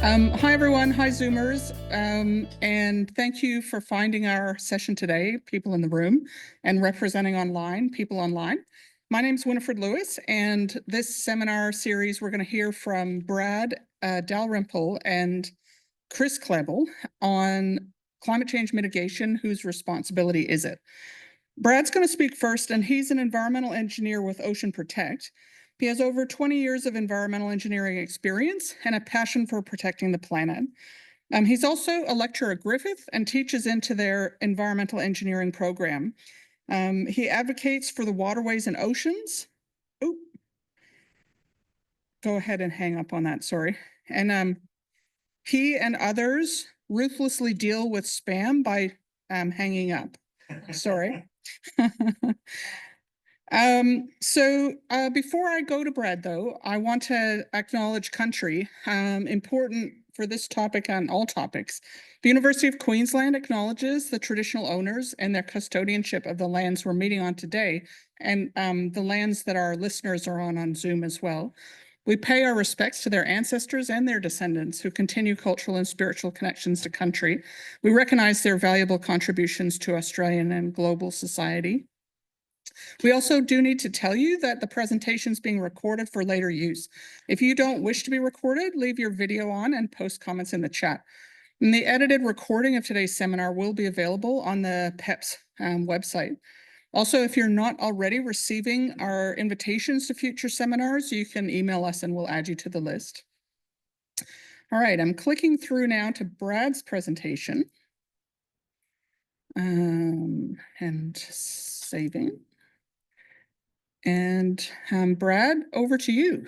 Hi, everyone. Hi, Zoomers. And thank you for finding our session today, people in the room, and representing online, people online. My name is Winifred Lewis, and this seminar series, we're going to hear from Brad Dalrymple and Chris Klebel on climate change mitigation. Whose responsibility is it? Brad's going to speak first, and he's an environmental engineer with Ocean Protect. He has over 20 years of environmental engineering experience and a passion for protecting the planet. He's also a lecturer at Griffith and teaches into their environmental engineering program. He advocates for the waterways and oceans. Oop. Go ahead and hang up on that, sorry. And he and others ruthlessly deal with spam by hanging up. Sorry. Before I go to Brad, though, I want to acknowledge country, important for this topic and all topics. The University of Queensland acknowledges the traditional owners and their custodianship of the lands we're meeting on today, and the lands that our listeners are on Zoom as well. We pay our respects to their ancestors and their descendants who continue cultural and spiritual connections to country. We recognize their valuable contributions to Australian and global society. We also do need to tell you that the presentation is being recorded for later use. If you don't wish to be recorded, leave your video on and post comments in the chat. And the edited recording of today's seminar will be available on the PEPSS website. Also, if you're not already receiving our invitations to future seminars, you can email us and we'll add you to the list. All right, I'm clicking through now to Brad's presentation and saving. And Brad, over to you.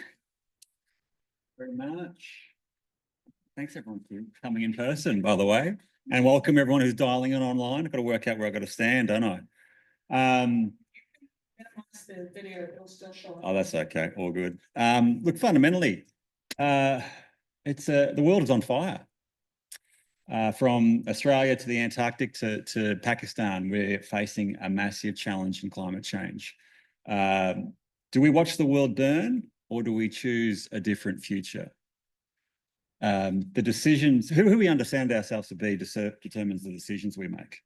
Very much. Thanks everyone for coming in person, by the way, and welcome everyone who's dialing in online. I've got to work out where I've got to stand, don't I? The video, it'll still show up. Oh, that's okay. All good. Look, fundamentally, the world is on fire. From Australia to the Antarctic to Pakistan, we're facing a massive challenge in climate change. Do we watch the world burn, or do we choose a different future? The decisions, who we understand ourselves to be determines the decisions we make.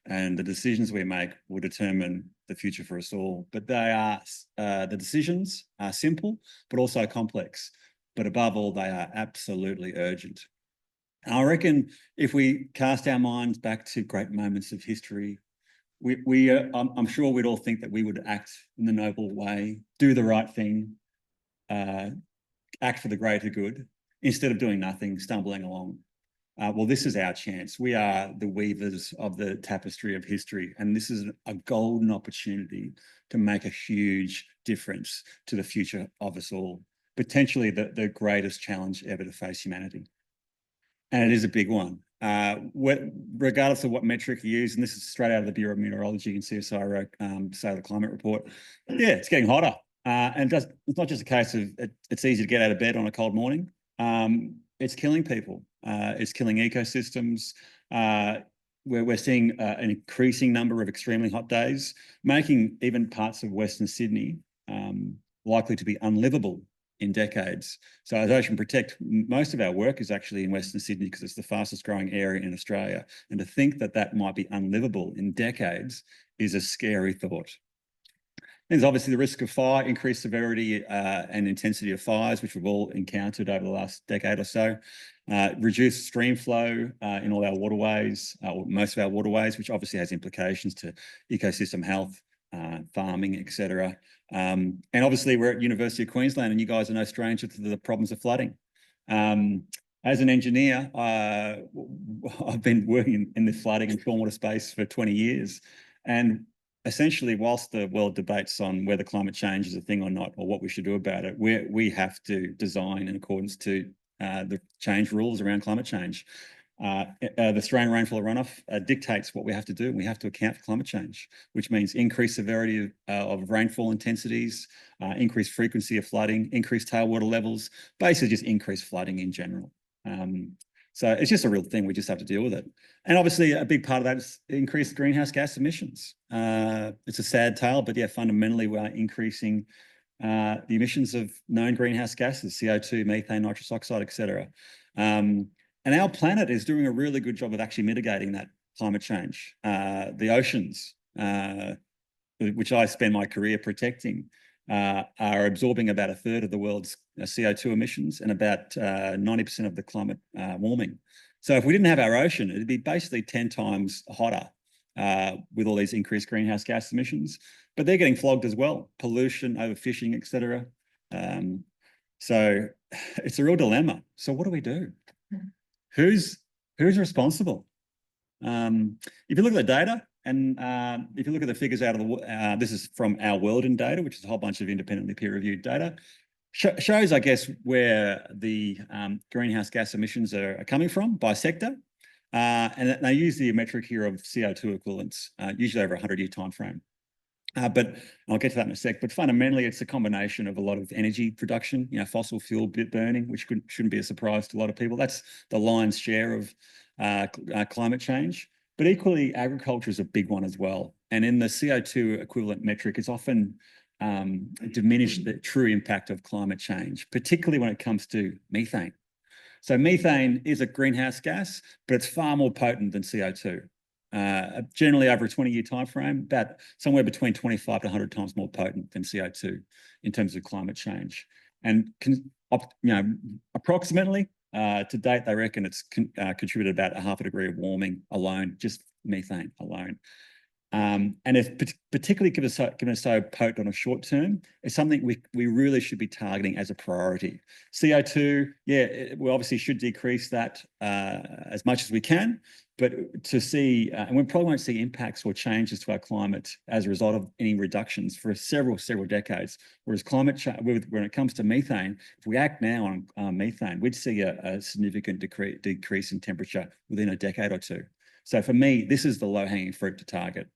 And the decisions we make will determine the future for us all. But the decisions are simple, but also complex. But above all, they are absolutely urgent. And I reckon if we cast our minds back to great moments of history, I'm sure we'd all think that we would act in the noble way, do the right thing, act for the greater good, instead of doing nothing, stumbling along. Well, this is our chance. We are the weavers of the tapestry of history, and this is a golden opportunity to make a huge difference to the future of us all, potentially the greatest challenge ever to face humanity. And it is a big one. Regardless of what metric you use, and this is straight out of the Bureau of Meteorology and CSIRO State of the Climate Report, yeah, it's getting hotter. And it's not just a case of it's easy to get out of bed on a cold morning. It's killing people. It's killing ecosystems. We're seeing an increasing number of extremely hot days, making even parts of Western Sydney likely to be unlivable in decades. So as Ocean Protect, most of our work is actually in Western Sydney because it's the fastest growing area in Australia. And to think that that might be unlivable in decades is a scary thought. There's obviously the risk of fire, increased severity and intensity of fires, which we've all encountered over the last decade or so. Reduced stream flow in all our waterways, or most of our waterways, which obviously has implications to ecosystem health, farming, etc. And obviously we're at University of Queensland, and you guys are no stranger to the problems of flooding. As an engineer, I've been working in this flooding and stormwater space for 20 years. And essentially, whilst the world debates on whether climate change is a thing or not, or what we should do about it, we have to design in accordance to the change rules around climate change. The Australian rainfall runoff dictates what we have to do, and we have to account for climate change, which means increased severity of rainfall intensities, increased frequency of flooding, increased tailwater levels, basically just increased flooding in general. So it's just a real thing. We just have to deal with it. And obviously a big part of that is increased greenhouse gas emissions. It's a sad tale, but yeah, fundamentally we are increasing the emissions of known greenhouse gases, CO2, methane, nitrous oxide, etc. And our planet is doing a really good job of actually mitigating that climate change. The oceans, which I spend my career protecting, are absorbing about a third of the world's CO2 emissions and about 90% of the climate warming. So if we didn't have our ocean, it'd be basically 10 times hotter with all these increased greenhouse gas emissions. But they're getting flogged as well, pollution, overfishing, etc. So it's a real dilemma. So what do we do? Who's responsible? If you look at the data, and if you look at the figures out of the, this is from Our World in Data, which is a whole bunch of independently peer-reviewed data, shows, I guess, where the greenhouse gas emissions are coming from by sector. And they use the metric here of CO2 equivalents, usually over a 100-year time frame. But I'll get to that in a sec. But fundamentally, it's a combination of a lot of energy production, fossil fuel burning, which shouldn't be a surprise to a lot of people. That's the lion's share of climate change. But equally, agriculture is a big one as well. And in the CO2 equivalent metric, it's often diminished the true impact of climate change, particularly when it comes to methane. So methane is a greenhouse gas, but it's far more potent than CO2. Generally over a 20-year time frame, about somewhere between 25 to 100 times more potent than CO2 in terms of climate change. And approximately to date, they reckon it's contributed about 0.5 degree of warming alone, just methane alone. And if particularly given it's so potent on a short term, it's something we really should be targeting as a priority. CO2, we obviously should decrease that as much as we can, but to see, and we probably won't see impacts or changes to our climate as a result of any reductions for several decades. Whereas climate change, when it comes to methane, if we act now on methane, we'd see a significant decrease in temperature within a decade or two. So for me, this is the low-hanging fruit to target.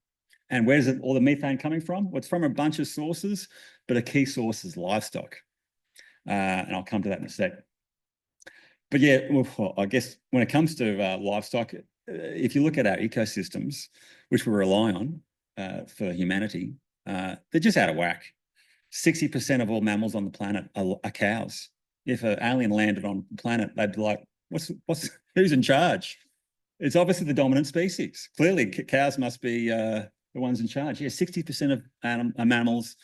And where's all the methane coming from? Well, it's from a bunch of sources, but a key source is livestock. And I'll come to that in a sec. But well, I guess when it comes to livestock, if you look at our ecosystems, which we rely on for humanity, they're just out of whack. 60% of all mammals on the planet are cows. If an alien landed on the planet, they'd be like, who's in charge? It's obviously the dominant species. Clearly, cows must be the ones in charge. 60% of mammals,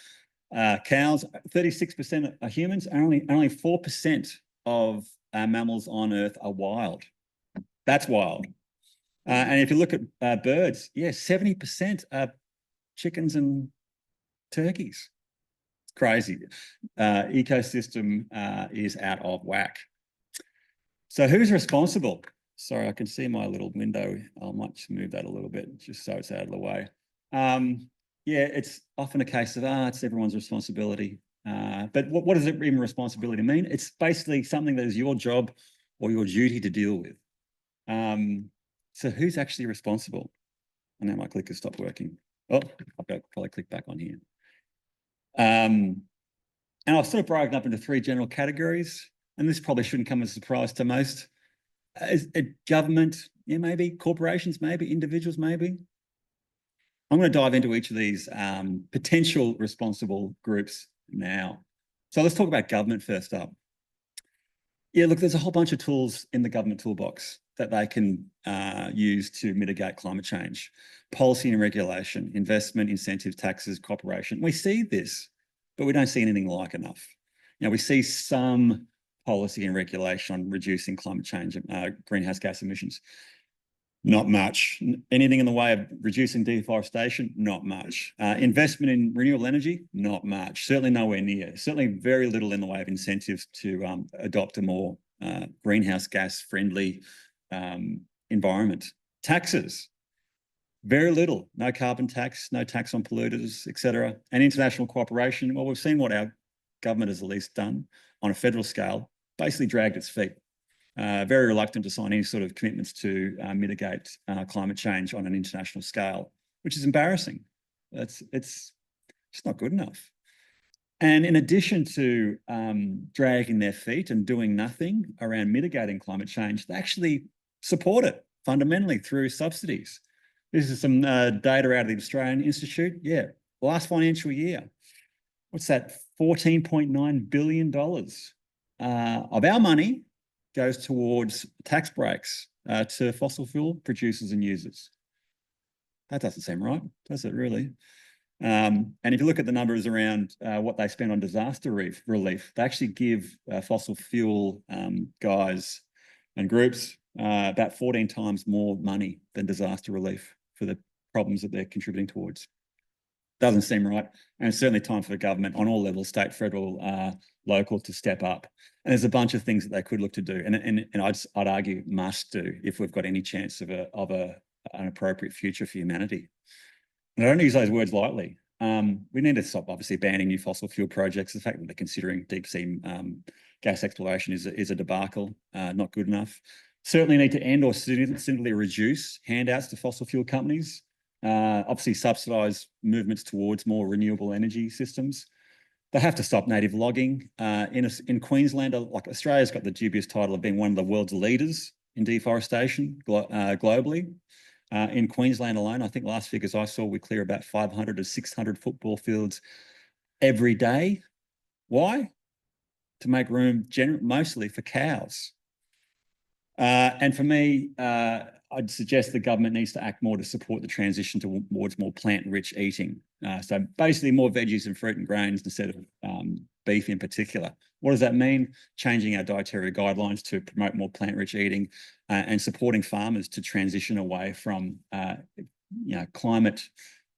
cows, 36% are humans, and only 4% of mammals on Earth are wild. That's wild. And if you look at birds, 70% are chickens and turkeys. It's crazy. Ecosystem is out of whack. So who's responsible? Sorry, I can see my little window. I might just move that a little bit just so it's out of the way. It's often a case of, it's everyone's responsibility. But what does it even responsibility mean? It's basically something that is your job or your duty to deal with. So who's actually responsible? And now my clicker stopped working. Oh, I've got to probably click back on here. And I've sort of broken up into 3 general categories, and this probably shouldn't come as a surprise to most. Government, maybe, corporations, maybe, individuals, maybe. I'm going to dive into each of these potential responsible groups now. So let's talk about government first up. Look, there's a whole bunch of tools in the government toolbox that they can use to mitigate climate change. Policy and regulation, investment, incentives, taxes, cooperation. We see this, but we don't see anything like enough. We see some policy and regulation on reducing climate change, greenhouse gas emissions. Not much. Anything in the way of reducing deforestation? Not much. Investment in renewable energy? Not much. Certainly nowhere near. Certainly very little in the way of incentives to adopt a more greenhouse gas friendly environment. Taxes? Very little. No carbon tax, no tax on polluters, etc. And international cooperation, well, we've seen what our government has at least done on a federal scale, basically dragged its feet. Very reluctant to sign any sort of commitments to mitigate climate change on an international scale, which is embarrassing. It's just not good enough. And in addition to dragging their feet and doing nothing around mitigating climate change, they actually support it fundamentally through subsidies. This is some data out of the Australian Institute. Last financial year, what's that? $14.9 billion of our money goes towards tax breaks to fossil fuel producers and users. That doesn't seem right, does it really? And if you look at the numbers around what they spend on disaster relief, they actually give fossil fuel guys and groups about 14 times more money than disaster relief for the problems that they're contributing towards. Doesn't seem right. And it's certainly time for the government on all levels, state, federal, local, to step up. And there's a bunch of things that they could look to do. And I'd argue must do if we've got any chance of an appropriate future for humanity. And I don't use those words lightly. We need to stop, obviously, banning new fossil fuel projects. The fact that they're considering deep sea gas exploration is a debacle, not good enough. Certainly need to end or significantly reduce handouts to fossil fuel companies. Obviously subsidise movements towards more renewable energy systems. They have to stop native logging. In Queensland, like Australia's got the dubious title of being one of the world's leaders in deforestation globally. In Queensland alone, I think last figures I saw, we clear about 500 to 600 football fields every day. Why? To make room mostly for cows. And for me, I'd suggest the government needs to act more to support the transition towards more plant-rich eating. So basically more veggies and fruit and grains instead of beef in particular. What does that mean? Changing our dietary guidelines to promote more plant-rich eating and supporting farmers to transition away from climate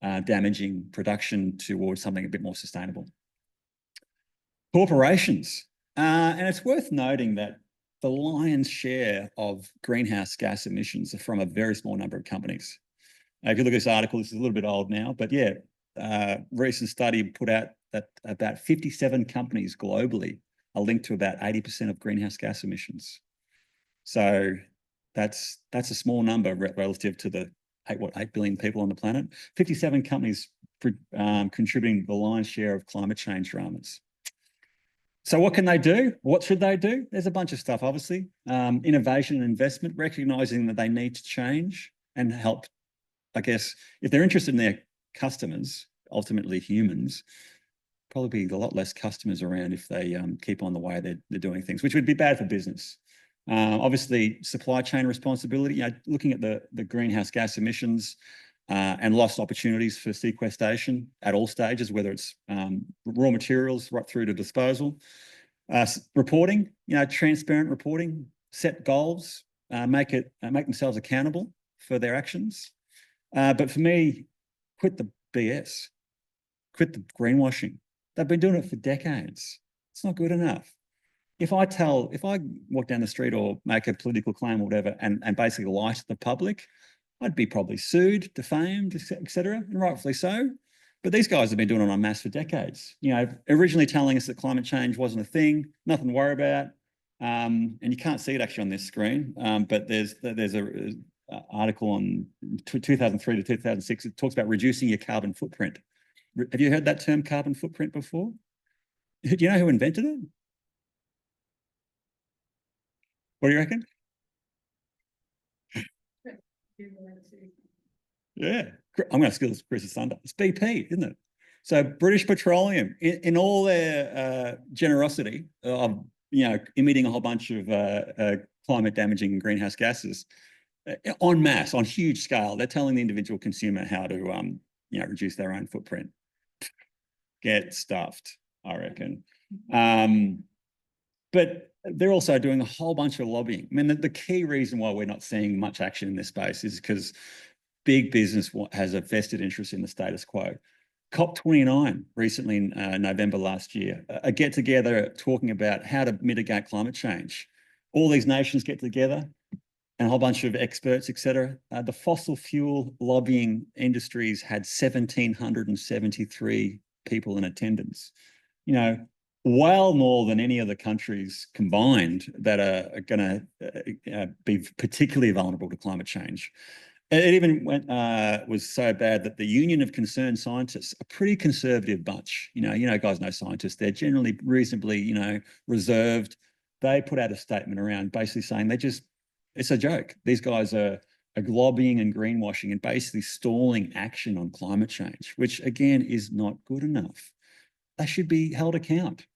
damaging production towards something a bit more sustainable. Corporations. And it's worth noting that the lion's share of greenhouse gas emissions are from a very small number of companies. If you look at this article, this is a little bit old now, but yeah, recent study put out that about 57 companies globally are linked to about 80% of greenhouse gas emissions. So that's a small number relative to the 8 billion people on the planet. 57 companies contributing the lion's share of climate change dramas. So what can they do? What should they do? There's a bunch of stuff, obviously. Innovation and investment, recognising that they need to change and help, I guess, if they're interested in their customers, ultimately humans, probably be a lot less customers around if they keep on the way they're doing things, which would be bad for business. Obviously, supply chain responsibility, looking at the greenhouse gas emissions and lost opportunities for sequestration at all stages, whether it's raw materials right through to disposal. Reporting, transparent reporting, set goals, make themselves accountable for their actions. But for me, quit the BS, quit the greenwashing. They've been doing it for decades. It's not good enough. If I walk down the street or make a political claim or whatever and basically lie to the public, I'd be probably sued, defamed, etc., and rightfully so. But these guys have been doing it en masse for decades. Originally telling us that climate change wasn't a thing, nothing to worry about. And you can't see it actually on this screen, but there's an article on 2003 to 2006. It talks about reducing your carbon footprint. Have you heard that term, carbon footprint, before? Do you know who invented it? What do you reckon? Yeah, I'm going to steal Chris's thunder. It's BP, isn't it? So British Petroleum, in all their generosity of emitting a whole bunch of climate damaging greenhouse gases en masse, on huge scale, they're telling the individual consumer how to reduce their own footprint. Get stuffed, I reckon. But they're also doing a whole bunch of lobbying. I mean, the key reason why we're not seeing much action in this space is because big business has a vested interest in the status quo. COP29 recently in November last year, a get-together talking about how to mitigate climate change. All these nations get together and a whole bunch of experts, etc. The fossil fuel lobbying industries had 1,773 people in attendance. Well more than any other countries combined that are going to be particularly vulnerable to climate change. It even was so bad that the Union of Concerned Scientists, a pretty conservative bunch, guys know scientists, they're generally reasonably, reserved. They put out a statement around basically saying it's a joke. These guys are lobbying and greenwashing and basically stalling action on climate change, which again is not good enough. They should be held account.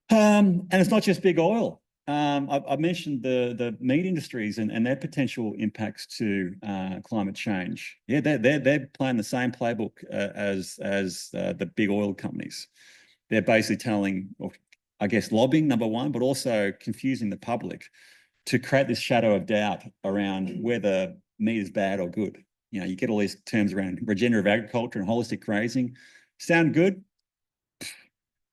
And it's not just big oil. I mentioned the meat industries and their potential impacts to climate change. Yeah, they're playing the same playbook as the big oil companies. They're basically telling, or I guess, lobbying, number one, but also confusing the public to create this shadow of doubt around whether meat is bad or good. You know, you get all these terms around regenerative agriculture and holistic grazing. Sound good?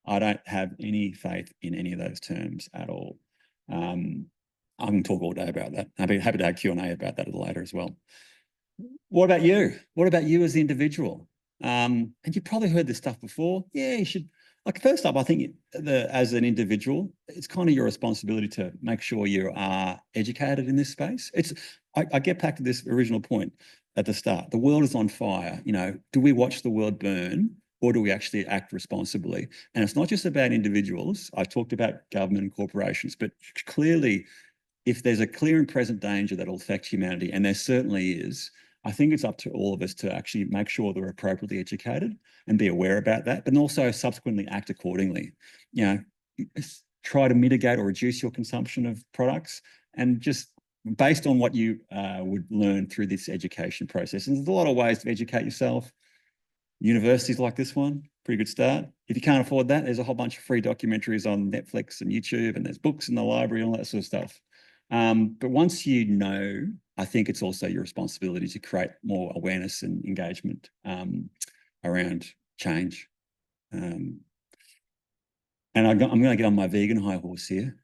I don't have any faith in any of those terms at all. I can talk all day about that. I'd be happy to have Q&A about that a little later as well. What about you? What about you as the individual? And you've probably heard this stuff before. Yeah, you should. Like, first up, I think as an individual, it's kind of your responsibility to make sure you are educated in this space. I get back to this original point at the start. The world is on fire. You know, do we watch the world burn, or do we actually act responsibly? And it's not just about individuals. I talked about government and corporations, but clearly, if there's a clear and present danger that will affect humanity, and there certainly is, I think it's up to all of us to actually make sure they're appropriately educated and be aware about that, but also subsequently act accordingly. You know, try to mitigate or reduce your consumption of products, and just based on what you would learn through this education process. And there's a lot of ways to educate yourself. Universities like this one, pretty good start. If you can't afford that, there's a whole bunch of free documentaries on Netflix and YouTube, and there's books in the library and all that sort of stuff. But once you know, I think it's also your responsibility to create more awareness and engagement around change. And I'm going to get on my vegan high horse here.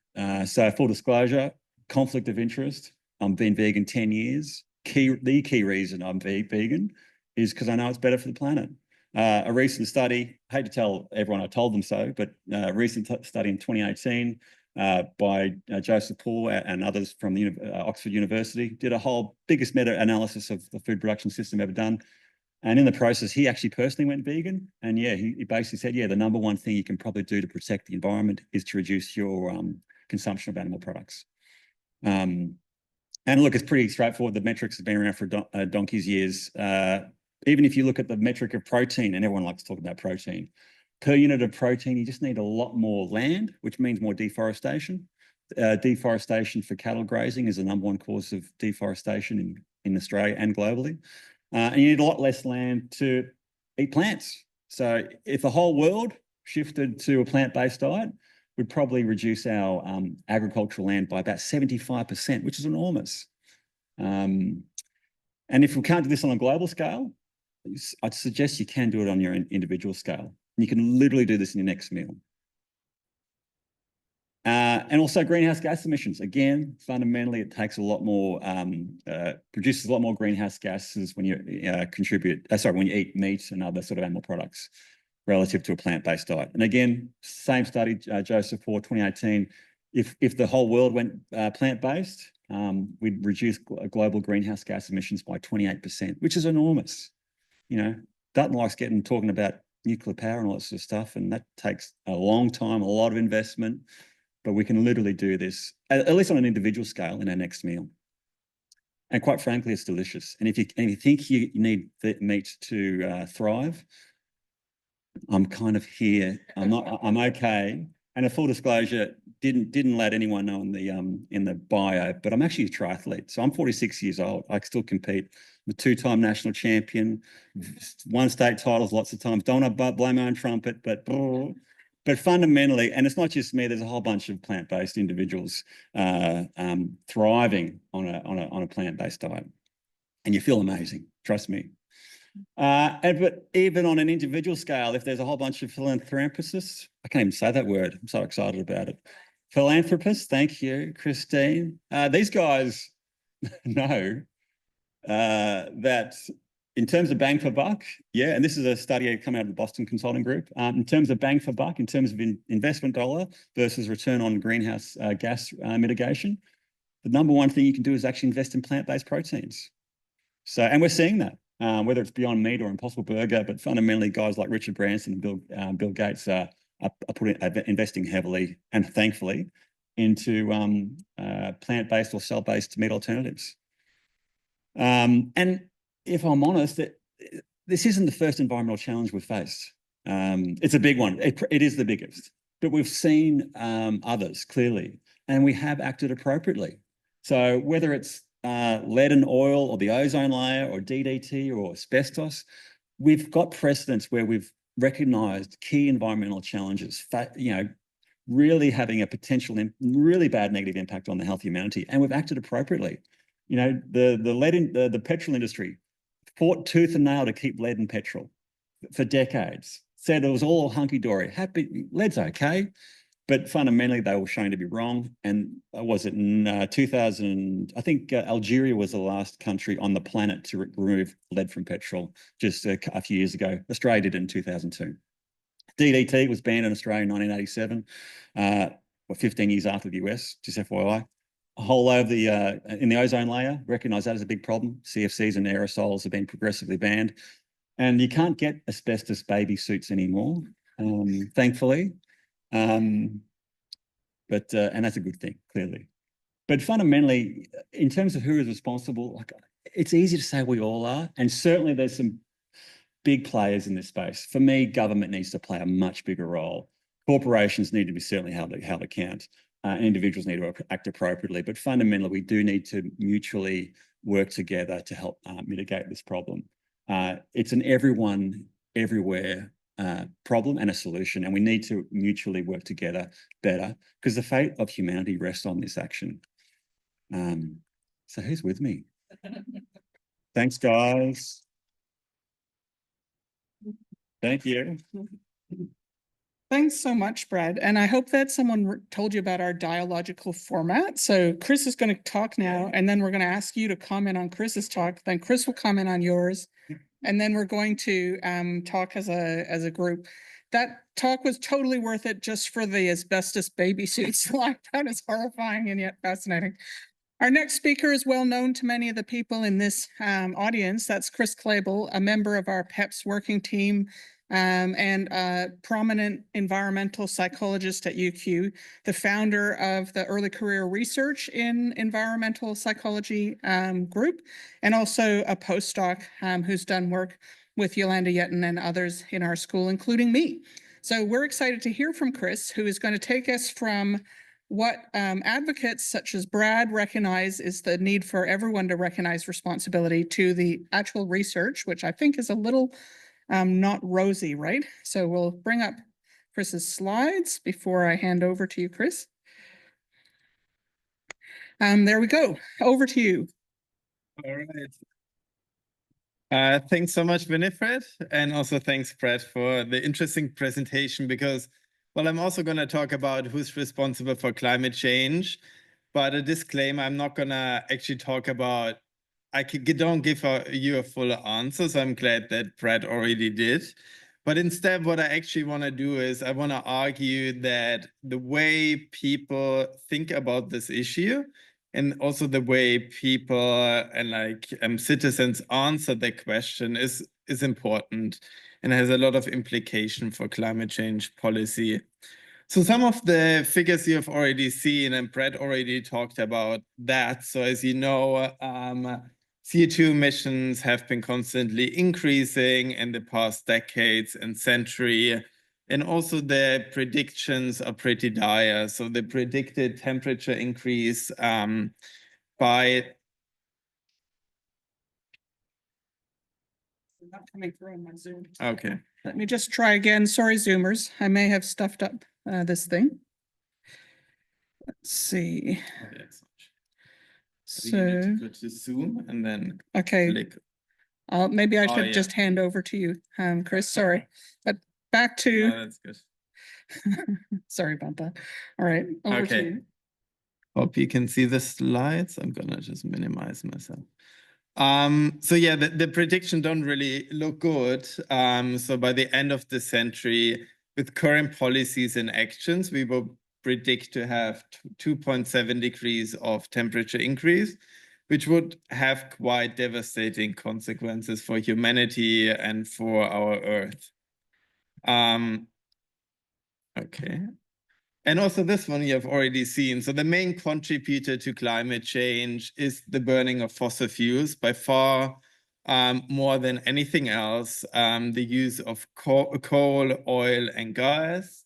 So full disclosure, conflict of interest. I've been vegan 10 years. The key reason I'm vegan is because I know it's better for the planet. A recent study, I hate to tell everyone I told them so, but a recent study in 2018 by Joseph Paul and others from the Oxford University did a whole biggest meta-analysis of the food production system ever done. And in the process, he actually personally went vegan. And yeah, he basically said, yeah, the number one thing you can probably do to protect the environment is to reduce your consumption of animal products. And look, it's pretty straightforward. The metrics have been around for donkey's years. Even if you look at the metric of protein, and everyone likes to talk about protein, per unit of protein, you just need a lot more land, which means more deforestation. Deforestation for cattle grazing is the number one cause of deforestation in Australia and globally. And you need a lot less land to eat plants. So if the whole world shifted to a plant-based diet, we'd probably reduce our agricultural land by about 75%, which is enormous. And if we can't do this on a global scale, I'd suggest you can do it on your individual scale. You can literally do this in your next meal. And also greenhouse gas emissions. Again, fundamentally, it takes a lot more, produces a lot more greenhouse gases when you when you eat meat and other sort of animal products relative to a plant-based diet. And again, same study, Joseph Paul, 2018, if the whole world went plant-based, we'd reduce global greenhouse gas emissions by 28%, which is enormous. You know, Dutton likes talking about nuclear power and all that sort of stuff, and that takes a long time, a lot of investment, but we can literally do this, at least on an individual scale, in our next meal. And quite frankly, it's delicious. And if you think you need the meat to thrive, I'm kind of here. I'm okay. And a full disclosure, didn't let anyone know in the bio, but I'm actually a triathlete. So I'm 46 years old. I still compete. I'm a two-time national champion, won state titles lots of times. Don't want to blow my own trumpet, but fundamentally, and it's not just me, there's a whole bunch of plant-based individuals thriving on a plant-based diet. And you feel amazing, trust me. But even on an individual scale, if there's a whole bunch of philanthropists, I can't even say that word. I'm so excited about it. Philanthropists, thank you, Christine. These guys know that in terms of bang for buck, yeah, and this is a study coming out of the Boston Consulting Group. In terms of bang for buck, in terms of investment dollar versus return on greenhouse gas mitigation, the number one thing you can do is actually invest in plant-based proteins. So, and we're seeing that. Whether it's Beyond Meat or Impossible Burger, but fundamentally guys like Richard Branson and Bill Gates are investing heavily and thankfully into plant-based or cell-based meat alternatives. And if I'm honest, this isn't the first environmental challenge we've faced. It's a big one. It is the biggest, but we've seen others clearly. and we have acted appropriately. So whether it's lead and oil or the ozone layer or DDT or asbestos, we've got precedents where we've recognised key environmental challenges, really having a potential really bad negative impact on the health of humanity, and we've acted appropriately. The petrol industry fought tooth and nail to keep lead in petrol for decades. Said it was all hunky-dory. Lead's okay, but fundamentally they were shown to be wrong. And was it in 2000? I think Algeria was the last country on the planet to remove lead from petrol just a few years ago. Australia did it in 2002. DDT was banned in Australia in 1987, 15 years after the US, just FYI. A whole lot of in the ozone layer, recognise that as a big problem. CFCs and aerosols have been progressively banned. And you can't get asbestos baby suits anymore, thankfully. And that's a good thing, clearly. But fundamentally, in terms of who is responsible, it's easy to say we all are. And certainly there's some big players in this space. For me, government needs to play a much bigger role. Corporations need to be certainly held to account. And individuals need to act appropriately. But fundamentally, we do need to mutually work together to help mitigate this problem. It's an everyone, everywhere problem and a solution, and we need to mutually work together better because the fate of humanity rests on this action. So who's with me? Thanks, guys. Thank you. Thanks so much, Brad. And I hope that someone told you about our dialogical format. So Chris is going to talk now, and then we're going to ask you to comment on Chris's talk. Then Chris will comment on yours. And then we're going to talk as a group. That talk was totally worth it just for the asbestos baby suits. That is horrifying and yet fascinating. Our next speaker is well known to many of the people in this audience. That's Chris Clable, a member of our PEPSS working team and a prominent environmental psychologist at UQ, the founder of the Early Career Research in Environmental Psychology group, and also a postdoc who's done work with Yolanda Yetton and others in our school, including me. So we're excited to hear from Chris, who is going to take us from what advocates such as Brad recognize is the need for everyone to recognize responsibility to the actual research, which I think is a little not rosy, right? So we'll bring up Chris's slides before I hand over to you, Chris. There we go. Over to you. All right. Thanks so much, Winifred. And also thanks, Brad, for the interesting presentation because, well, I'm also going to talk about who's responsible for climate change. But a disclaimer, I'm not going to actually talk about, don't give you a full answer. So I'm glad that Brad already did. But instead, what I actually want to do is I want to argue that the way people think about this issue and also the way people and citizens answer the question is important and has a lot of implication for climate change policy. So some of the figures you have already seen, and Brad already talked about that. So as you know, CO2 emissions have been constantly increasing in the past decades and century. And also the predictions are pretty dire. So the predicted temperature increase by... Not coming through on my Zoom. Okay. Let me just try again. Sorry, Zoomers. I may have stuffed up this thing. Let's see. Okay, so you need to go to Zoom and then click. Maybe I should just hand over to you, Chris. Sorry, but back to. No, that's good. Sorry about that. All right, over to you. Hope you can see the slides. I'm gonna just minimize myself. So yeah, the prediction don't really look good. So by the end of the century, with current policies and actions, we will predict to have 2.7 degrees of temperature increase, which would have quite devastating consequences for humanity and for our Earth. Okay. And also this one you have already seen. So the main contributor to climate change is the burning of fossil fuels by far more than anything else. The use of coal, oil, and gas.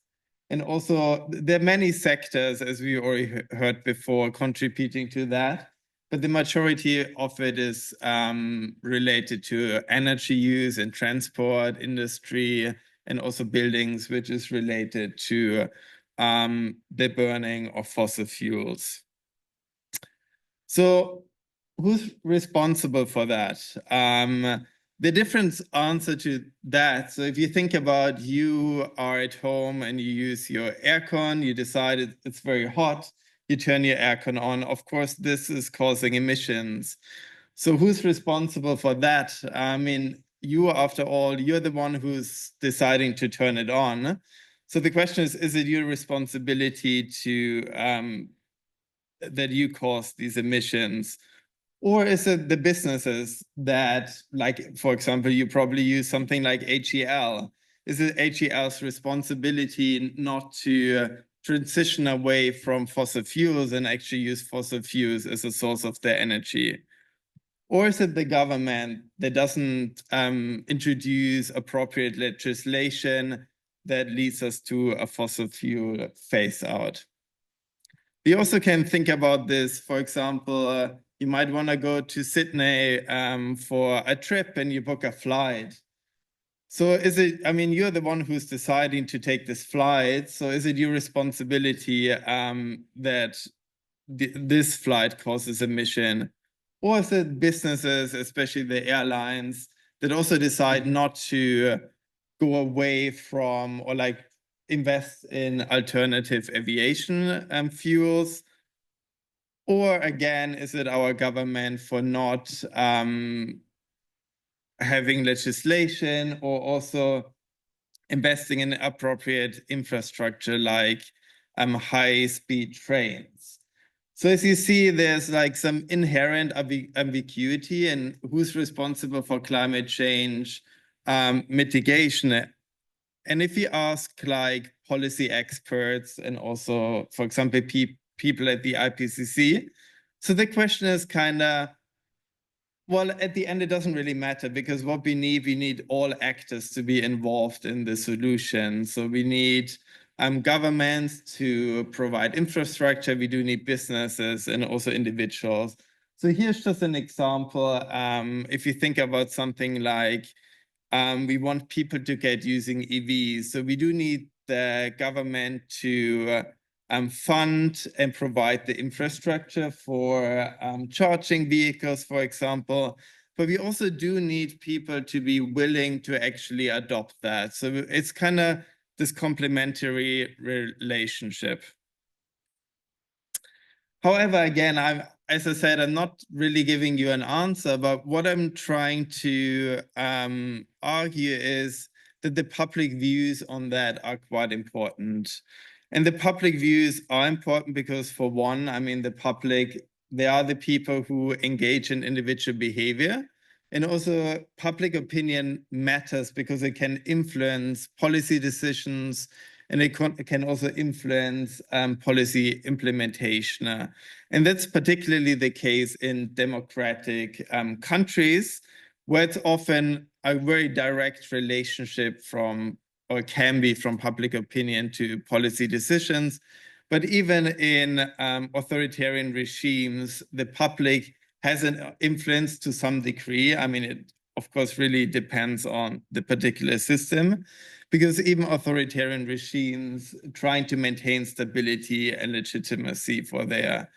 And also there are many sectors, as we already heard before, contributing to that. But the majority of it is related to energy use and transport industry, and also buildings, which is related to the burning of fossil fuels. So who's responsible for that? The different answer to that, so if you think about you are at home and you use your aircon, you decide it's very hot, you turn your aircon on. Of course, this is causing emissions. So who's responsible for that? I mean, you, after all, you're the one who's deciding to turn it on. So the question is it your responsibility to that you cause these emissions? Or is it the businesses that, like, for example, you probably use something like HEL? Is it HEL's responsibility not to transition away from fossil fuels and actually use fossil fuels as a source of their energy? Or is it the government that doesn't introduce appropriate legislation that leads us to a fossil fuel phase out? We also can think about this, for example, you might want to go to Sydney for a trip and you book a flight. So is it, I mean, you're the one who's deciding to take this flight. So is it your responsibility that this flight causes emission? Or is it businesses, especially the airlines, that also decide not to go away from or like invest in alternative aviation fuels? Or again, is it our government for not having legislation or also investing in appropriate infrastructure like high-speed trains? So as you see, there's like some inherent ambiguity in who's responsible for climate change mitigation. And if you ask like policy experts and also, for example, people at the IPCC, so the question is kind of, well, at the end, it doesn't really matter, because what we need all actors to be involved in the solution. So we need governments to provide infrastructure. We do need businesses and also individuals. So here's just an example. If you think about something like we want people to get using EVs. So we do need the government to fund and provide the infrastructure for charging vehicles, for example. But we also do need people to be willing to actually adopt that. So it's kind of this complementary relationship. However, again, as I said, I'm not really giving you an answer, but what I'm trying to argue is that the public views on that are quite important. And the public views are important because, for one, I mean, the public, they are the people who engage in individual behavior. And also public opinion matters because it can influence policy decisions, and it can also influence policy implementation. And that's particularly the case in democratic countries, where it's often a very direct relationship from, or can be, from public opinion to policy decisions. But even in authoritarian regimes, the public has an influence to some degree. I mean, it, of course, really depends on the particular system, because even authoritarian regimes trying to maintain stability and legitimacy for their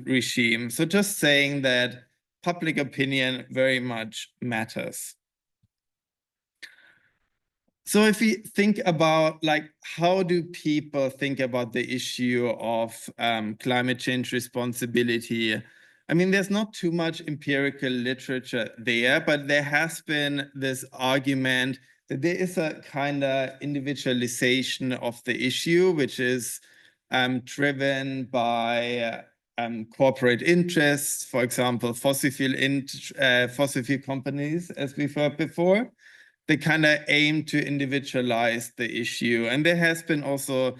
regime. So just saying that public opinion very much matters. So if we think about, like, how do people think about the issue of climate change responsibility? I mean, there's not too much empirical literature there, but there has been this argument that there is a kind of individualization of the issue, which is driven by corporate interests, for example, fossil fuel companies, as we've heard before. They kind of aim to individualize the issue. And there has been also,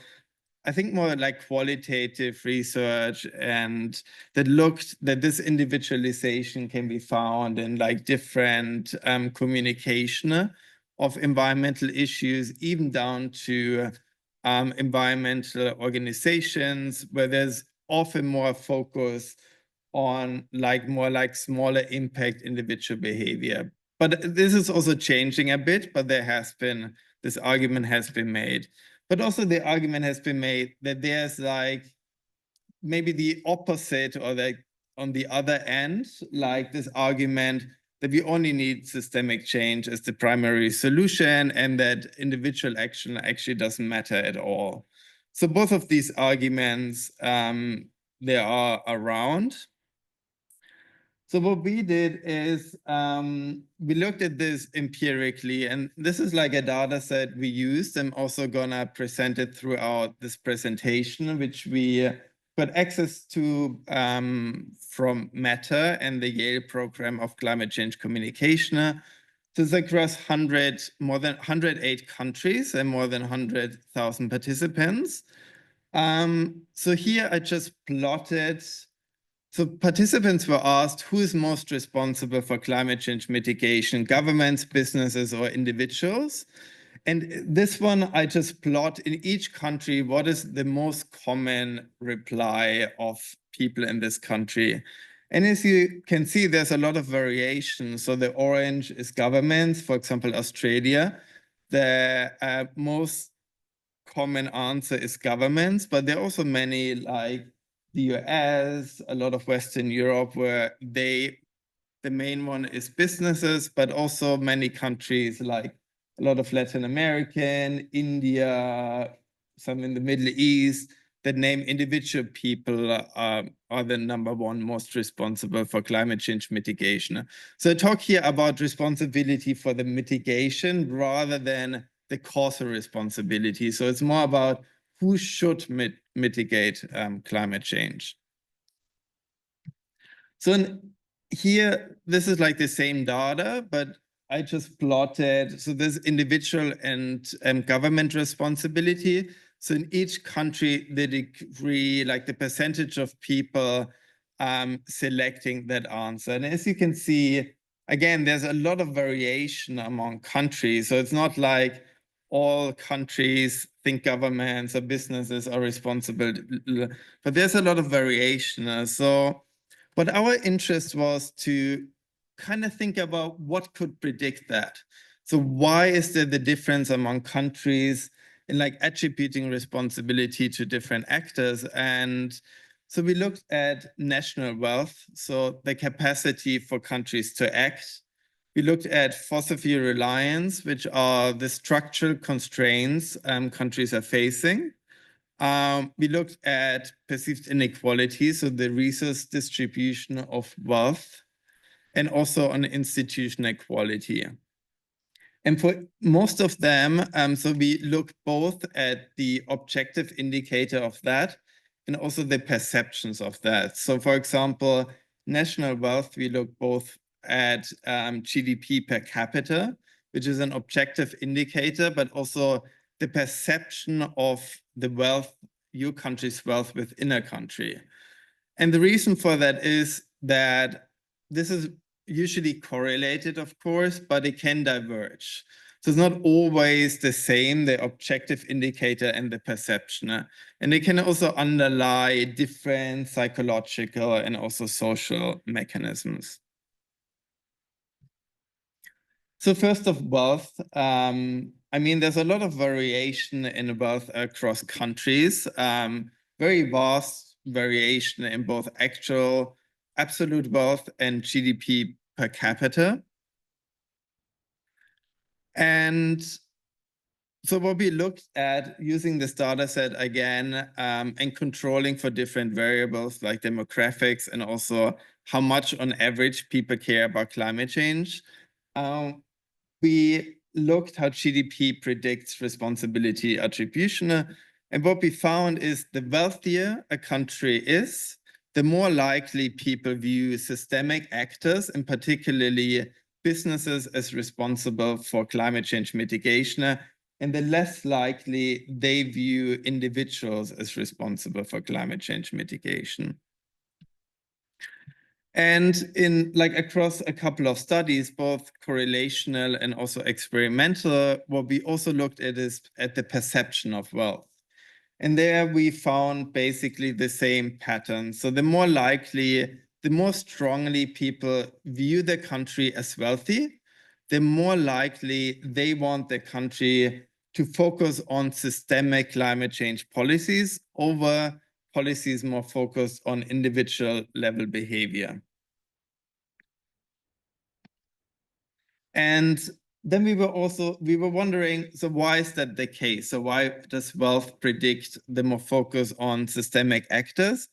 I think, more like qualitative research and that looked that this individualization can be found in like different communication of environmental issues, even down to environmental organizations, where there's often more focus on more like smaller impact individual behavior. But this is also changing a bit, but this argument has been made. But also the argument has been made that there's like maybe the opposite, or like on the other end, like this argument that we only need systemic change as the primary solution and that individual action actually doesn't matter at all. So both of these arguments, they are around. So what we did is we looked at this empirically, and this is like a data set we used. I'm also gonna present it throughout this presentation, which we got access to from Meta and the Yale program of climate change communication. So it's across more than 108 countries and more than 100,000 participants. So here I just plotted. So participants were asked who is most responsible for climate change mitigation, governments, businesses, or individuals. And this one, I just plot in each country what is the most common reply of people in this country. And as you can see, there's a lot of variation. So the orange is governments, for example, Australia. The most common answer is governments, but there are also many like the US, a lot of Western Europe, where the main one is businesses, but also many countries like a lot of Latin American, India, some in the Middle East, that name individual people are the number one most responsible for climate change mitigation. So I talk here about responsibility for the mitigation rather than the causal responsibility. So it's more about who should mitigate climate change. So here, this is like the same data, but I just plotted, so there's individual and government responsibility. So in each country, the degree, like the percentage of people selecting that answer. And as you can see, again, there's a lot of variation among countries. So it's not like all countries think governments or businesses are responsible, but there's a lot of variation. So what our interest was to kind of think about what could predict that. So why is there the difference among countries in like attributing responsibility to different actors? And so we looked at national wealth, so the capacity for countries to act. We looked at fossil fuel reliance, which are the structural constraints countries are facing. We looked at perceived inequality, so the resource distribution of wealth, and also on institutional equality. And for most of them, so we look both at the objective indicator of that and also the perceptions of that. So for example, national wealth, we look both at GDP per capita, which is an objective indicator, but also the perception of the wealth, your country's wealth within a country. And the reason for that is that this is usually correlated, of course, but it can diverge. So it's not always the same, the objective indicator and the perception. And it can also underlie different psychological and also social mechanisms. So first of wealth, I mean, there's a lot of variation in wealth across countries, very vast variation in both actual absolute wealth and GDP per capita. And so what we looked at using this data set again and controlling for different variables like demographics and also how much on average people care about climate change. We looked how GDP predicts responsibility attribution. And what we found is the wealthier a country is, the more likely people view systemic actors, and particularly businesses, as responsible for climate change mitigation, and the less likely they view individuals as responsible for climate change mitigation. And in like across a couple of studies, both correlational and also experimental, what we also looked at is at the perception of wealth. And there we found basically the same pattern. So the more strongly people view the country as wealthy, the more likely they want the country to focus on systemic climate change policies over policies more focused on individual level behavior. And then we were wondering, so why is that the case? So why does wealth predict the more focus on systemic actors?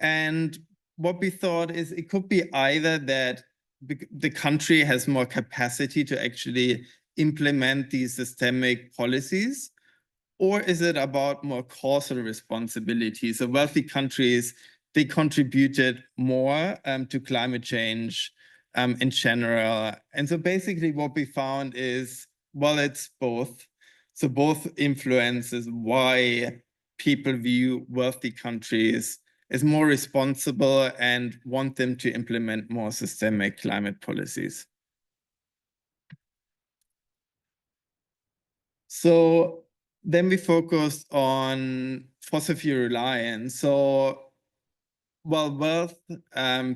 And what we thought is it could be either that the country has more capacity to actually implement these systemic policies, or is it about more causal responsibility? So wealthy countries, they contributed more to climate change in general. And so basically what we found is, well, it's both. So both influences why people view wealthy countries as more responsible and want them to implement more systemic climate policies. So then we focused on fossil fuel reliance. So while wealth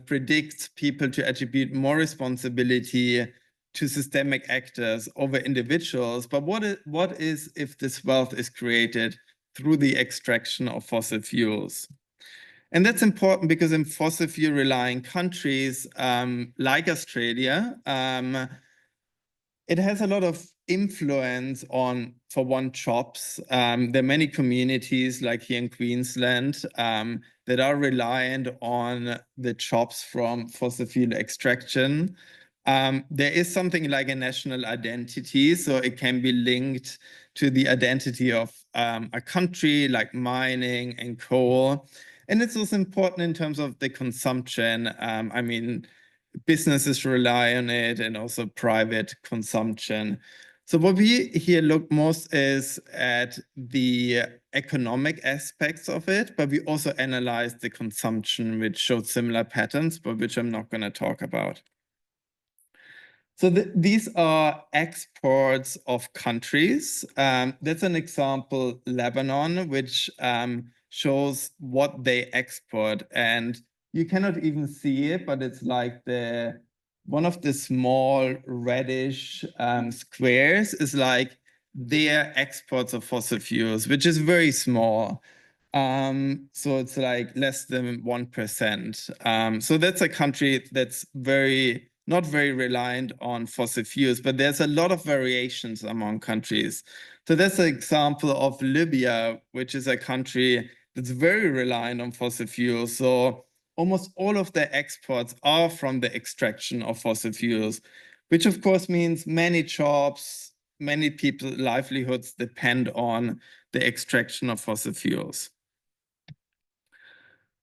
predicts people to attribute more responsibility to systemic actors over individuals, but what is if this wealth is created through the extraction of fossil fuels? And that's important because in fossil fuel relying countries like Australia, it has a lot of influence on, for one, jobs. There are many communities like here in Queensland that are reliant on the jobs from fossil fuel extraction. There is something like a national identity, so it can be linked to the identity of a country like mining and coal. And it's also important in terms of the consumption. I mean, businesses rely on it and also private consumption. So what we here look most is at the economic aspects of it, but we also analyze the consumption, which showed similar patterns, but which I'm not going to talk about. So these are exports of countries. That's an example, Lebanon, which shows what they export. And you cannot even see it, but it's like one of the small reddish squares is like their exports of fossil fuels, which is very small. So it's like less than 1%. So that's a country that's not very reliant on fossil fuels, but there's a lot of variations among countries. So that's an example of Libya, which is a country that's very reliant on fossil fuels. So almost all of their exports are from the extraction of fossil fuels, which of course means many jobs, many people's livelihoods depend on the extraction of fossil fuels.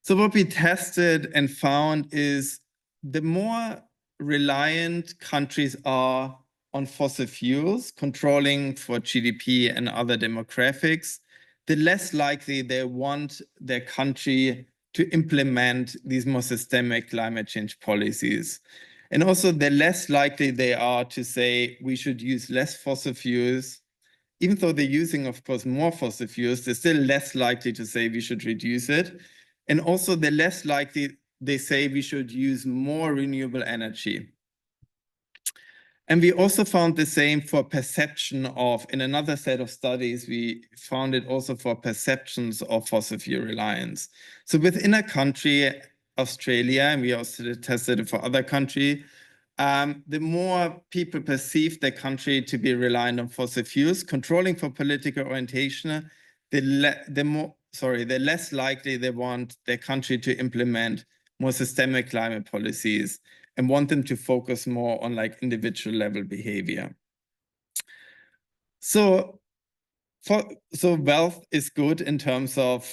So what we tested and found is the more reliant countries are on fossil fuels, controlling for GDP and other demographics, the less likely they want their country to implement these more systemic climate change policies. And also the less likely they are to say we should use less fossil fuels. Even though they're using, of course, more fossil fuels, they're still less likely to say we should reduce it. And also they're less likely they say we should use more renewable energy. And we also found the same for perception of, in another set of studies, we found it also for perceptions of fossil fuel reliance. So within a country, Australia, and we also tested it for other countries, the more people perceive their country to be reliant on fossil fuels, controlling for political orientation, the less likely they want their country to implement more systemic climate policies and want them to focus more on like individual level behavior. So wealth is good in terms of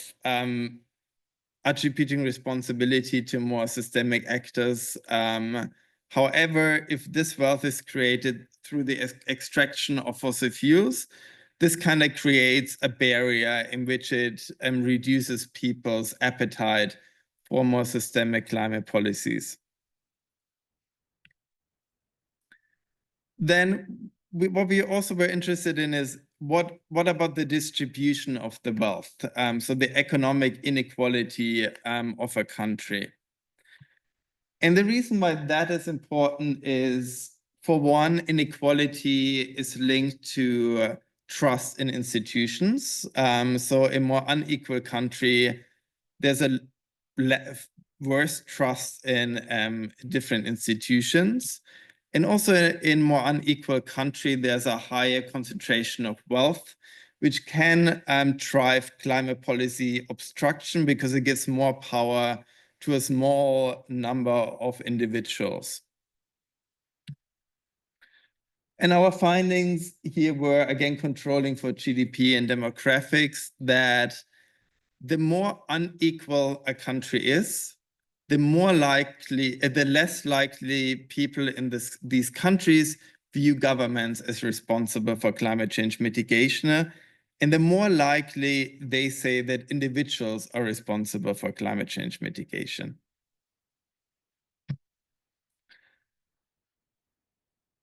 attributing responsibility to more systemic actors. However, if this wealth is created through the extraction of fossil fuels, this kind of creates a barrier in which it reduces people's appetite for more systemic climate policies. Then what we also were interested in is what about the distribution of the wealth? So the economic inequality of a country. And the reason why that is important is, for one, inequality is linked to trust in institutions. So in more unequal country, there's a worse trust in different institutions. And also in more unequal country, there's a higher concentration of wealth, which can drive climate policy obstruction because it gives more power to a small number of individuals. And our findings here were, again, controlling for GDP and demographics, that the more unequal a country is, the less likely people in these countries view governments as responsible for climate change mitigation, and the more likely they say that individuals are responsible for climate change mitigation.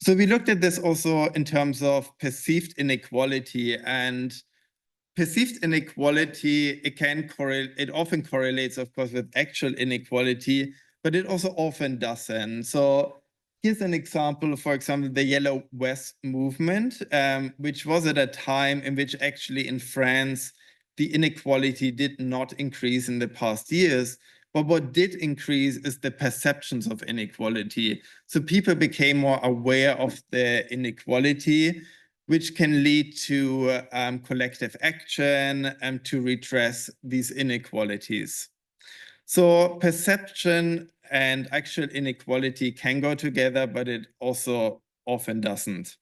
So we looked at this also in terms of perceived inequality, and perceived inequality, it often correlates, of course, with actual inequality, but it also often doesn't. So here's an example, for example, the Yellow Vest movement, which was at a time in which actually in France, the inequality did not increase in the past years. But what did increase is the perceptions of inequality. So people became more aware of the inequality, which can lead to collective action and to redress these inequalities. So perception and actual inequality can go together, but it also often doesn't.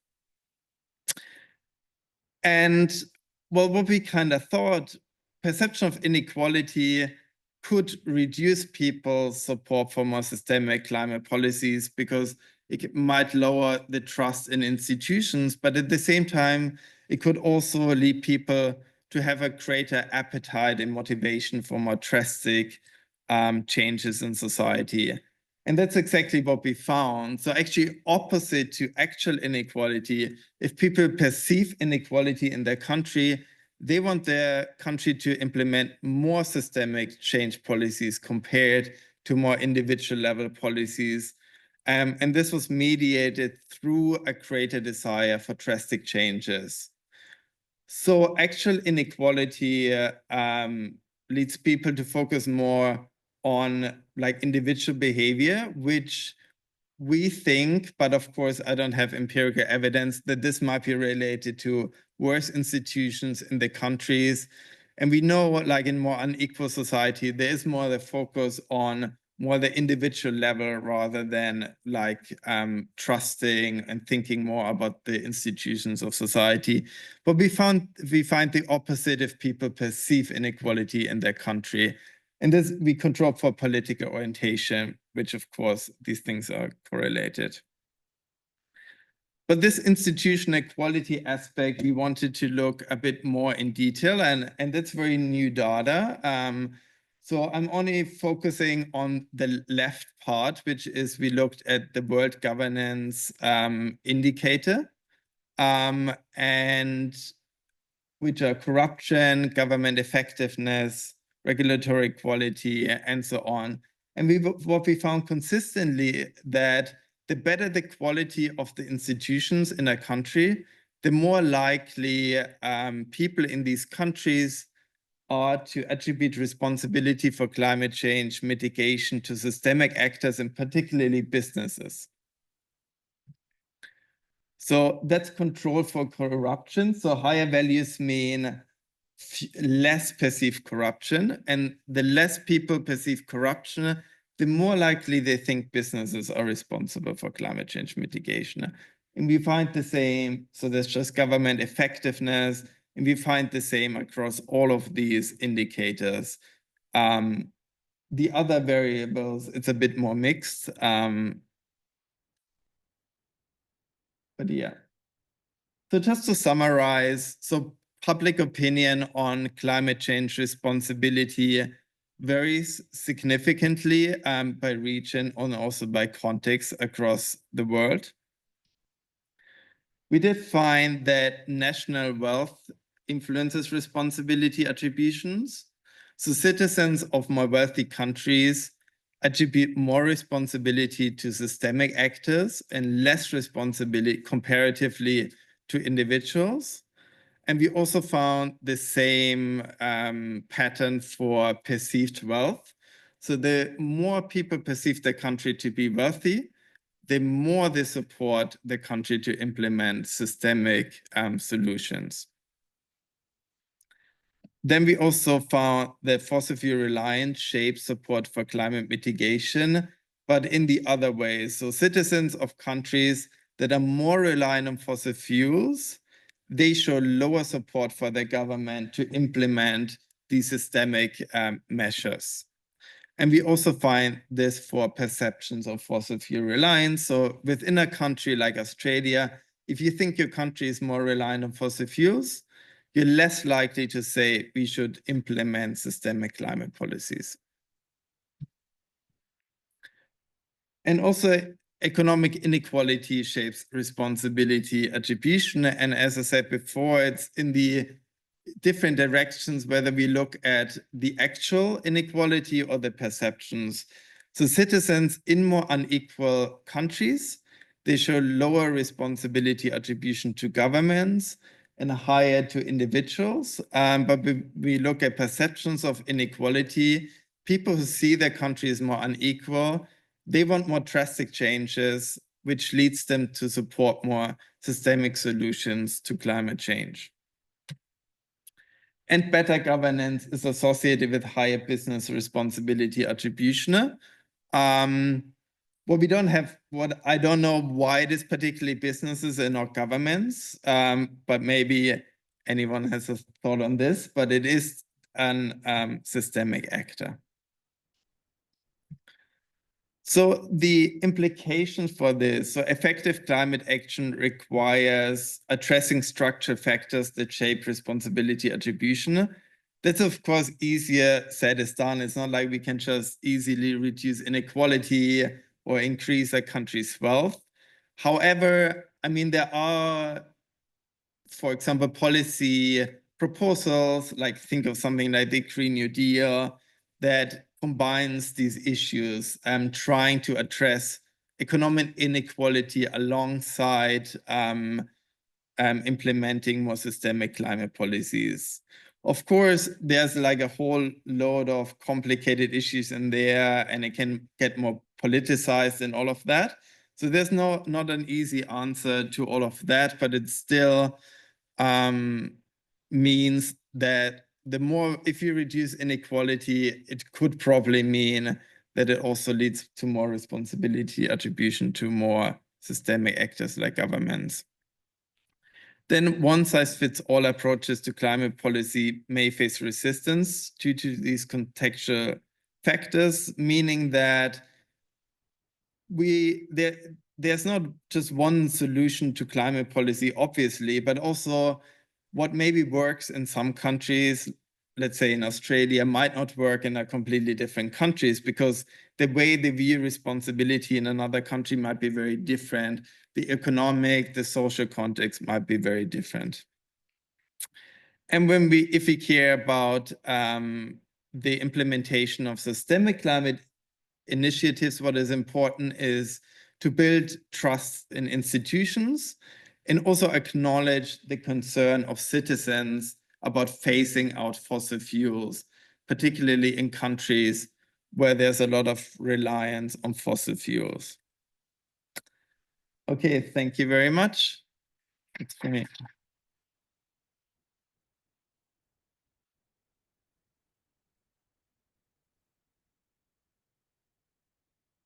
And well, what we kind of thought, perception of inequality could reduce people's support for more systemic climate policies because it might lower the trust in institutions, but at the same time, it could also lead people to have a greater appetite and motivation for more drastic changes in society. And that's exactly what we found. So actually opposite to actual inequality, if people perceive inequality in their country, they want their country to implement more systemic change policies compared to more individual level policies. And this was mediated through a greater desire for drastic changes. So actual inequality leads people to focus more on like individual behavior, which we think, but of course, I don't have empirical evidence that this might be related to worse institutions in the countries. And we know, like in more unequal society, there is more the focus on more the individual level rather than like trusting and thinking more about the institutions of society. But we find the opposite if people perceive inequality in their country. And this we control for political orientation, which of course these things are correlated. But this institutional equality aspect, we wanted to look a bit more in detail, and that's very new data. So I'm only focusing on the left part, which is we looked at the World Governance Indicator, and which are corruption, government effectiveness, regulatory quality, and so on. And what we found consistently that the better the quality of the institutions in a country, the more likely people in these countries are to attribute responsibility for climate change mitigation to systemic actors and particularly businesses. So that's control for corruption. So higher values mean less perceived corruption, and the less people perceive corruption, the more likely they think businesses are responsible for climate change mitigation. And we find the same, so there's just government effectiveness, and we find the same across all of these indicators. The other variables, it's a bit more mixed. But yeah. So just to summarize, so public opinion on climate change responsibility varies significantly by region and also by context across the world. we did find that national wealth influences responsibility attributions. So citizens of more wealthy countries attribute more responsibility to systemic actors and less responsibility comparatively to individuals. And we also found the same pattern for perceived wealth. So the more people perceive the country to be wealthy, the more they support the country to implement systemic solutions. Then we also found that fossil fuel reliance shapes support for climate mitigation, but in the other way. So citizens of countries that are more reliant on fossil fuels, they show lower support for their government to implement these systemic measures. And we also find this for perceptions of fossil fuel reliance. So within a country like Australia, if you think your country is more reliant on fossil fuels, you're less likely to say we should implement systemic climate policies. And also, economic inequality shapes responsibility attribution. And as I said before, it's in the different directions, whether we look at the actual inequality or the perceptions. So citizens in more unequal countries, they show lower responsibility attribution to governments and higher to individuals. But we look at perceptions of inequality. People who see their country as more unequal, they want more drastic changes, which leads them to support more systemic solutions to climate change. And better governance is associated with higher business responsibility attribution. What we don't have, what I don't know why it is particularly businesses and not governments, but maybe anyone has a thought on this, but it is an systemic actor. So the implications for this, so effective climate action requires addressing structural factors that shape responsibility attribution. That's of course easier said as done. It's not like we can just easily reduce inequality or increase a country's wealth. However, I mean, there are, for example, policy proposals, like think of something like the Green New Deal, that combines these issues, trying to address economic inequality alongside implementing more systemic climate policies. Of course, there's like a whole load of complicated issues in there, and it can get more politicized and all of that. So there's not an easy answer to all of that, but it still means that the more, if you reduce inequality, it could probably mean that it also leads to more responsibility attribution to more systemic actors like governments. Then one-size-fits-all approaches to climate policy may face resistance due to these contextual factors, meaning that there's not just one solution to climate policy, obviously, but also what maybe works in some countries, let's say in Australia, might not work in a completely different countries, because the way they view responsibility in another country might be very different. The economic, the social context might be very different. And if we care about the implementation of systemic climate initiatives, what is important is to build trust in institutions and also acknowledge the concern of citizens about phasing out fossil fuels, particularly in countries where there's a lot of reliance on fossil fuels. Okay, thank you very much. That's for me.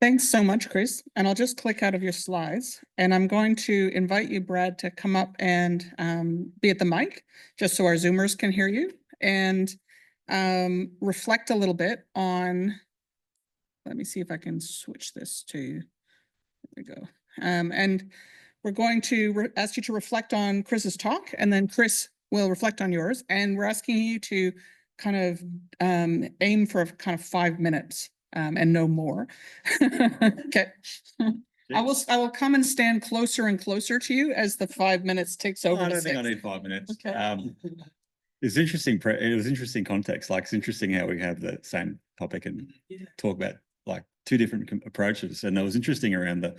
Thanks so much, Chris. And I'll just click out of your slides, and I'm going to invite you, Brad, to come up and be at the mic, just so our Zoomers can hear you, and reflect a little bit on, let me see if I can switch this to, there we go. And we're going to ask you to reflect on Chris's talk, and then Chris will reflect on yours. And we're asking you to kind of aim for kind of 5 minutes and no more. Okay. I will come and stand closer and closer to you as the 5 minutes takes over I to don't think I 6. need 5 minutes. Okay. It's interesting. It was interesting context. Like, it's interesting how we have the same topic and talk about like two different approaches. And it was interesting around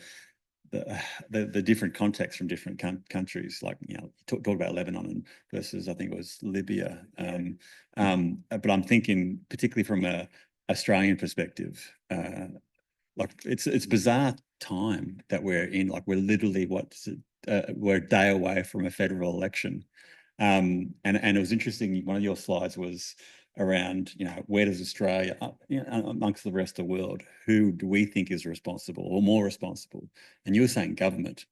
the different contexts from different countries. Like, you know, talk about Lebanon versus, I think it was Libya. But I'm thinking particularly from a Australian perspective, like it's a bizarre time that we're in. Like, we're literally we're a day away from a federal election. And it was interesting. One of your slides was around, you know, where does Australia, you know, amongst the rest of the world, who do we think is responsible or more responsible? And you were saying government.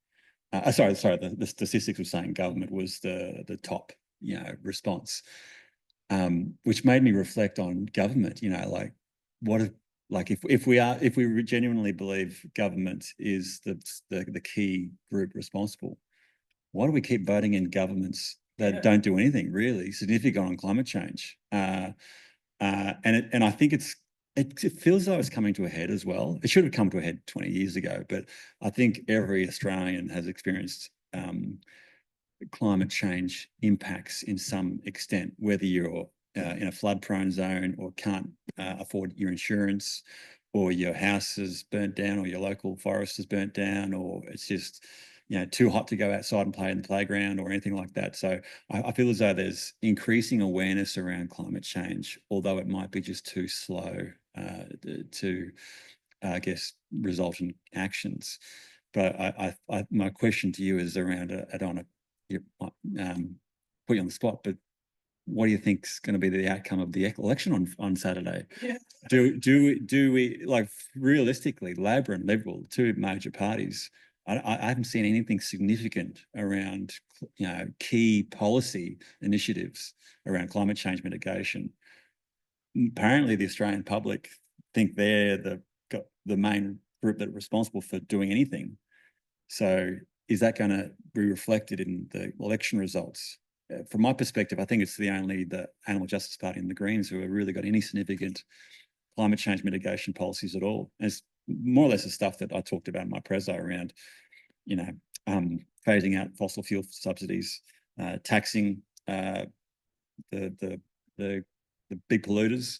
Sorry, the statistics were saying government was the top, you know, response, which made me reflect on government. You know, like if we genuinely believe government is the key group responsible, why do we keep voting in governments that don't do anything really significant on climate change? And I think it feels like it's coming to a head as well. It should have come to a head 20 years ago, but I think every Australian has experienced climate change impacts in some extent, whether you're in a flood-prone zone or can't afford your insurance, or your house is burnt down, or your local forest is burnt down, or it's just, you know, too hot to go outside and play in the playground or anything like that. So I feel as though there's increasing awareness around climate change, although it might be just too slow to, I guess, result in actions. But my question to you is around, I don't want to put you on the spot, but what do you think is going to be the outcome of the election on Saturday? Yeah. Do we, like, realistically, Labor and Liberal, two major parties, I haven't seen anything significant around, you know, key policy initiatives around climate change mitigation. Apparently, the Australian public think they're the main group that are responsible for doing anything. So is that going to be reflected in the election results? From my perspective, I think it's the Animal Justice Party and the Greens who have really got any significant climate change mitigation policies at all. And it's more or less the stuff that I talked about in my preso around, you know, phasing out fossil fuel subsidies, taxing the big polluters,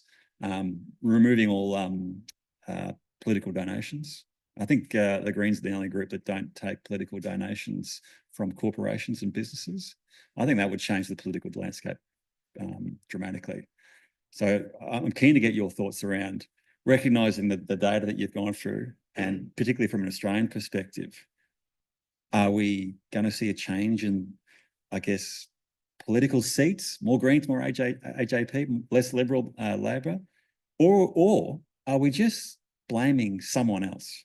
removing all political donations. I think the Greens are the only group that don't take political donations from corporations and businesses. I think that would change the political landscape dramatically. So I'm keen to get your thoughts around recognising the data that you've gone through, and particularly from an Australian perspective. Are we going to see a change in, I guess, political seats, more Greens, more AJP, less Liberal, Labor, or are we just blaming someone else?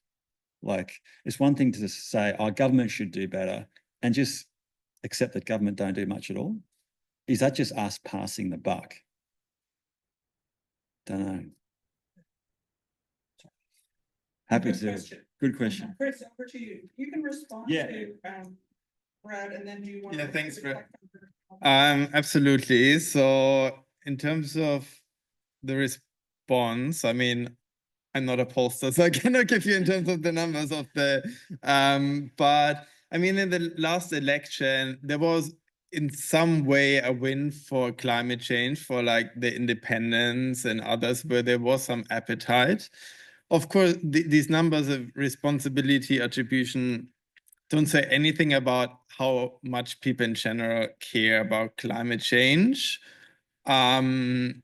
Like, it's one thing to say, our government should do better, and just accept that government don't do much at all. Is that just us passing the buck? Don't know. Happy to. Good question. Chris, over to you. You can respond to Brad, and then do you want Yeah, to thanks, Brad. reflect on Absolutely. So in terms of the response, I mean, I'm not a pollster, so I cannot give you in terms of the numbers of the, but I mean, in the last election, there was in some way a win for climate change, for like the independents and others, where there was some appetite. Of course, these numbers of responsibility attribution don't say anything about how much people in general care about climate change. And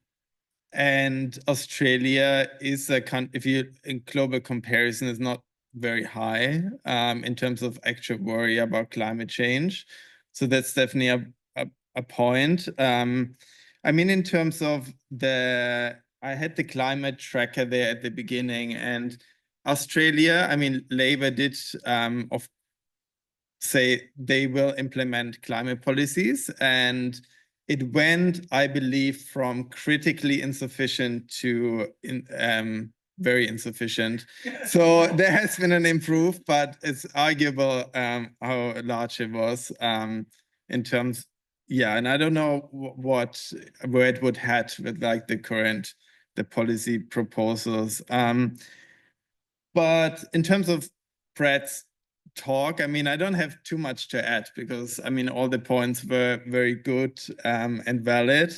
Australia is a country, if you in global comparison, is not very high in terms of actual worry about climate change. So that's definitely a point. I mean, in terms of I had the climate tracker there at the beginning, and Australia, I mean, Labor did say they will implement climate policies, and it went, I believe, from critically insufficient to very insufficient. So there has been an improve, but it's arguable how large it was in terms. Yeah, and I don't know where it would head with like the policy proposals. But in terms of Brad's talk. I mean, I don't have too much to add because, I mean, all the points were very good and valid.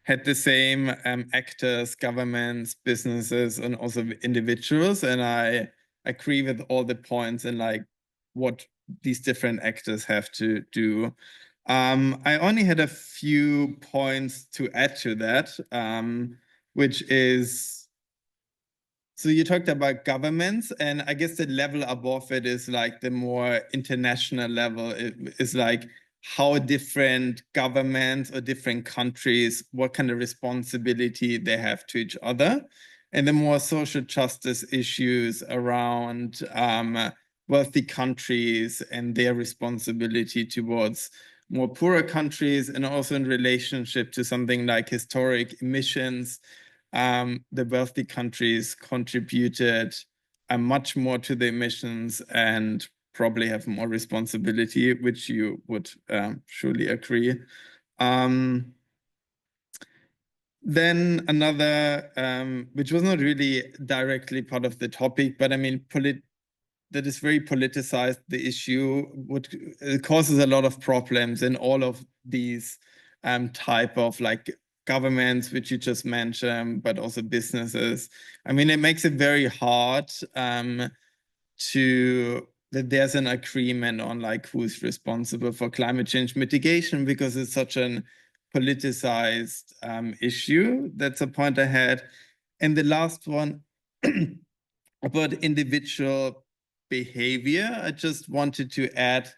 Had the same actors, governments, businesses, and also individuals. And I agree with all the points and like what these different actors have to do. I only had a few points to add to that, which is, so you talked about governments, and I guess the level above it is like the more international level. It is like how different governments or different countries, what kind of responsibility they have to each other. And the more social justice issues around wealthy countries and their responsibility towards more poorer countries, and also in relationship to something like historic emissions. The wealthy countries contributed much more to the emissions and probably have more responsibility, which you would surely agree. Then another, which was not really directly part of the topic, but I mean, that is very politicized, the issue, it causes a lot of problems in all of these type of like governments, which you just mentioned, but also businesses. I mean, it makes it very hard that there's an agreement on like who's responsible for climate change mitigation, because it's such an politicized issue. That's a point I had. And the last one about individual behavior, I just wanted to add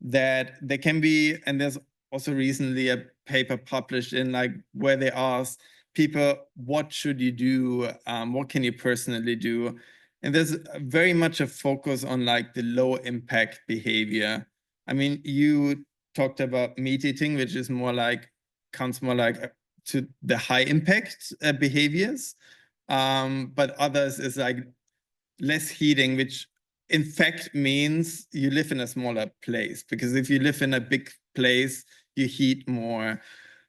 that there can be, and there's also recently a paper published in like where they ask people, what should you do? What can you personally do? And there's very much a focus on like the low impact behavior. I mean, you talked about meat eating, which is more like, counts more like to the high impact behaviors. But others is like less heating, which in fact means you live in a smaller place, because if you live in a big place, you heat more.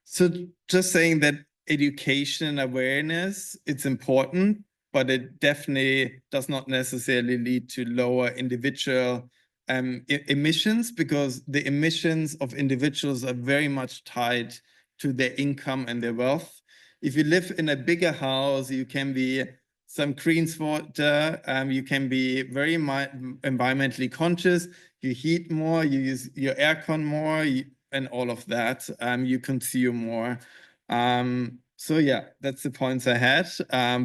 So just saying that education and awareness, it's important, but it definitely does not necessarily lead to lower individual emissions, because the emissions of individuals are very much tied to their income and their wealth. If you live in a bigger house, you can be some green water, you can be very environmentally conscious, you heat more, you use your aircon more, and all of that, you consume more. So yeah, that's the points I had,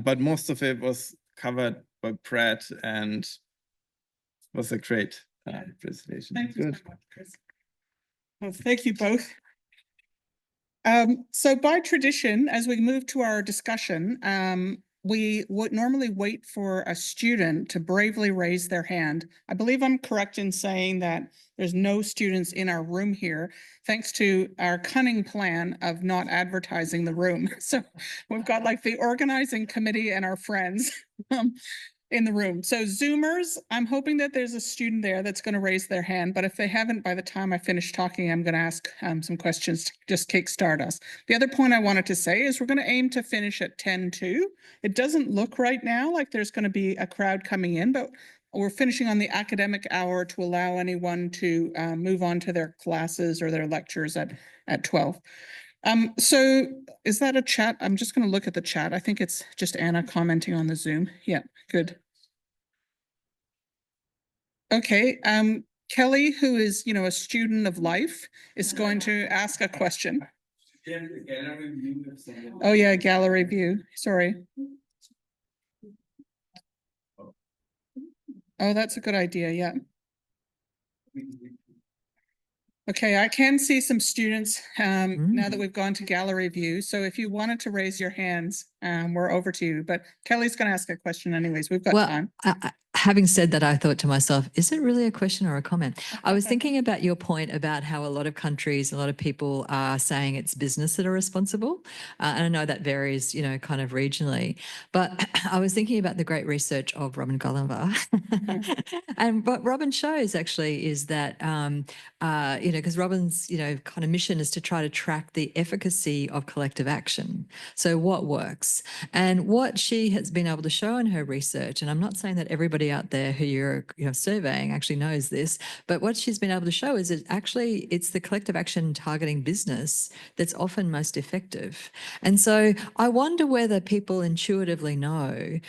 but most of it was covered by Brad and was a great presentation. Thank you Good. so much, Chris. Well, thank you both. So by tradition, as we move to our discussion, we would normally wait for a student to bravely raise their hand. I believe I'm correct in saying that there's no students in our room here, thanks to our cunning plan of not advertising the room. So we've got like the organizing committee and our friends in the room. So Zoomers, I'm hoping that there's a student there that's going to raise their hand, but if they haven't, by the time I finish talking, I'm going to ask some questions to just kickstart us. The other point I wanted to say is we're going to aim to finish at 10:02. It doesn't look right now like there's going to be a crowd coming in, but we're finishing on the academic hour to allow anyone to move on to their classes or their lectures at 12. So is that a chat? I'm just going to look at the chat. I think it's just Anna commenting on the Zoom. Yeah, good. Okay. Kelly, who is, a student of life, is going to ask a question. Oh yeah, gallery view. Sorry. Oh, that's a good idea. Yeah. Okay, I can see some students now that we've gone to gallery view. So if you wanted to raise your hands, we're over to you. But Kelly's going to ask a question anyways. We've got time. Having said that, I thought to myself, is it really a question or a comment? I was thinking about your point about how a lot of countries, a lot of people are saying it's business that are responsible. And I know that varies, kind of regionally. But I was thinking about the great research of Robin Gulliver. And what Robin shows actually is that, because Robin's, kind of mission is to try to track the efficacy of collective action. So what works? And what she has been able to show in her research, and I'm not saying that everybody everybody out there who you're surveying actually knows this. But what she's been able to show is that actually it's the collective action targeting business that's often most effective. And so I wonder whether people intuitively know,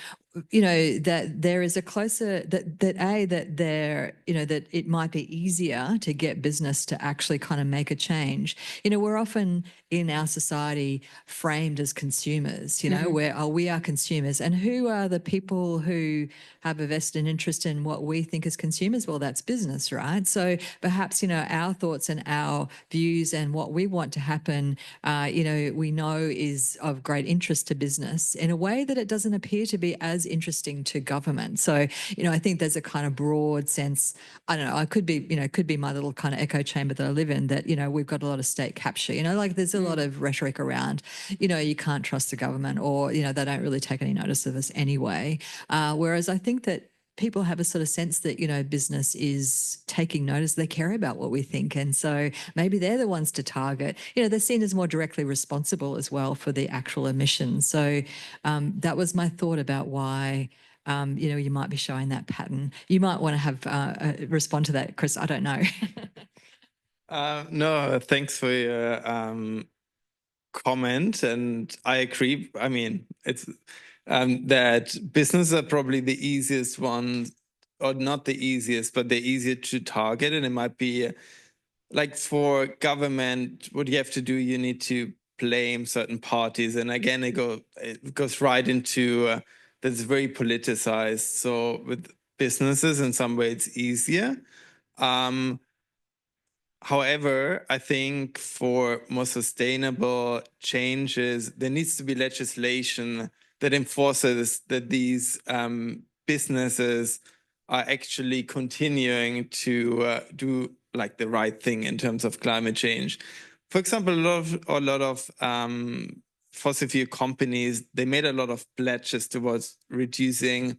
that there is a closer, that there, that it might be easier to get business to actually kind of make a change. We're often in our society framed as consumers, where we are consumers, and who are the people who have a vested interest in what we think as consumers? Well, that's business, right? So perhaps, our thoughts and our views and what we want to happen, we know is of great interest to business in a way that it doesn't appear to be as interesting to government. So, I think there's a kind of broad sense, I don't know, I could be, could be my little kind of echo chamber that I live in, that, we've got a lot of state capture, like there's a lot of rhetoric around, you can't trust the government, or, they don't really take any notice of us anyway. Whereas I think that people have a sort of sense that, business is taking notice, they care about what we think. And so maybe they're the ones to target. They're seen as more directly responsible as well for the actual emissions. So that was my thought about why, you might be showing that pattern. You might want to have respond to that, Chris. I don't know. No, thanks for your comment. And I agree. I mean, it's that businesses are probably the easiest ones, or not the easiest, but they're easier to target. And it might be like for government, what you have to do, you need to blame certain parties. And again, it goes right into that's very politicized. So with businesses, in some way, it's easier. However, I think for more sustainable changes, there needs to be legislation that enforces that these businesses are actually continuing to do like the right thing in terms of climate change. For example, a lot of fossil fuel companies, they made a lot of pledges towards reducing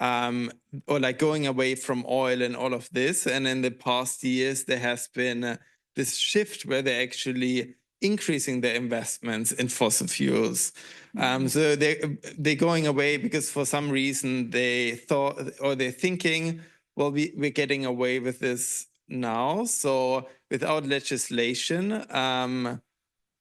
or like going away from oil and all of this. And in the past years, there has been this shift where they're actually increasing their investments in fossil fuels. So they're going away because for some reason they thought, or they're thinking, well, we're getting away with this now. So without legislation,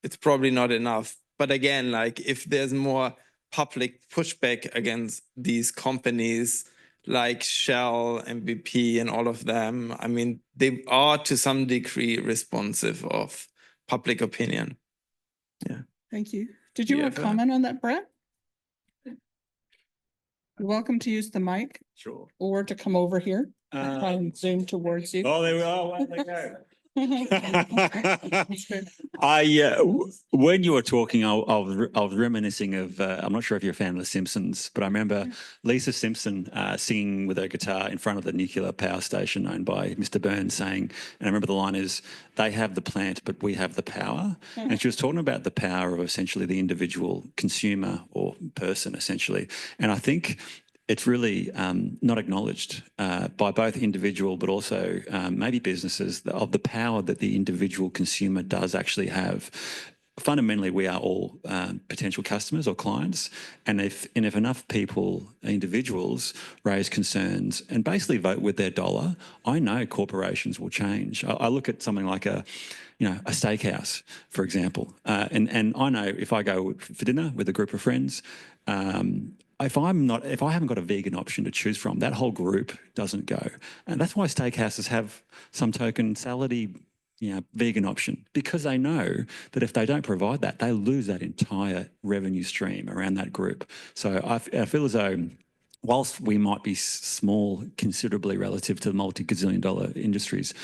it's probably not enough. But again, like if there's more public pushback against these companies like Shell and BP and all of them, I mean, they are to some degree responsive of public opinion. Yeah. Thank you. Did you want to comment on that, Brett? You're welcome to use the mic. Sure. Or to come over here. Try and zoom towards you. Oh, there we are. Where they go? That's good. When you were talking, I was reminiscing of, I'm not sure if you're a fan of The Simpsons, but I remember Lisa Simpson singing with her guitar in front of the nuclear power station owned by Mr. Burns, saying, and I remember the line is, they have the plant, but we have the power. And she was talking about the power of essentially the individual consumer or person, essentially. And I think it's really not acknowledged by both individual but also maybe businesses of the power that the individual consumer does actually have. Fundamentally, we are all potential customers or clients, and if enough people, individuals, raise concerns and basically vote with their dollar, I know corporations will change. I look at something like a steakhouse, for example, and I know if I go for dinner with a group of friends. If I haven't got a vegan option to choose from, that whole group doesn't go. And that's why steakhouses have some token salady, vegan option, because they know that if they don't provide that, they lose that entire revenue stream around that group. So I feel as though whilst we might be small considerably relative to the multi-gazillion-dollar industries,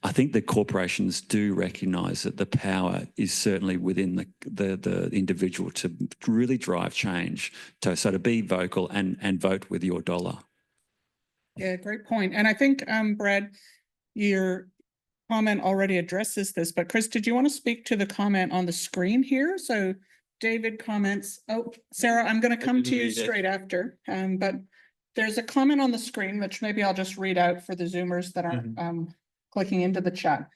I think that corporations do recognise that the power is certainly within the individual to really drive change, so to be vocal and vote with your dollar. Yeah, great point. And I think, Brad, your comment already addresses this, but Chris, did you want to speak to the comment on the screen here? So David comments, oh, Sarah, I'm going to come to you straight after, but there's a comment on the screen, which maybe I'll just read out for the Zoomers that aren't clicking into the chat.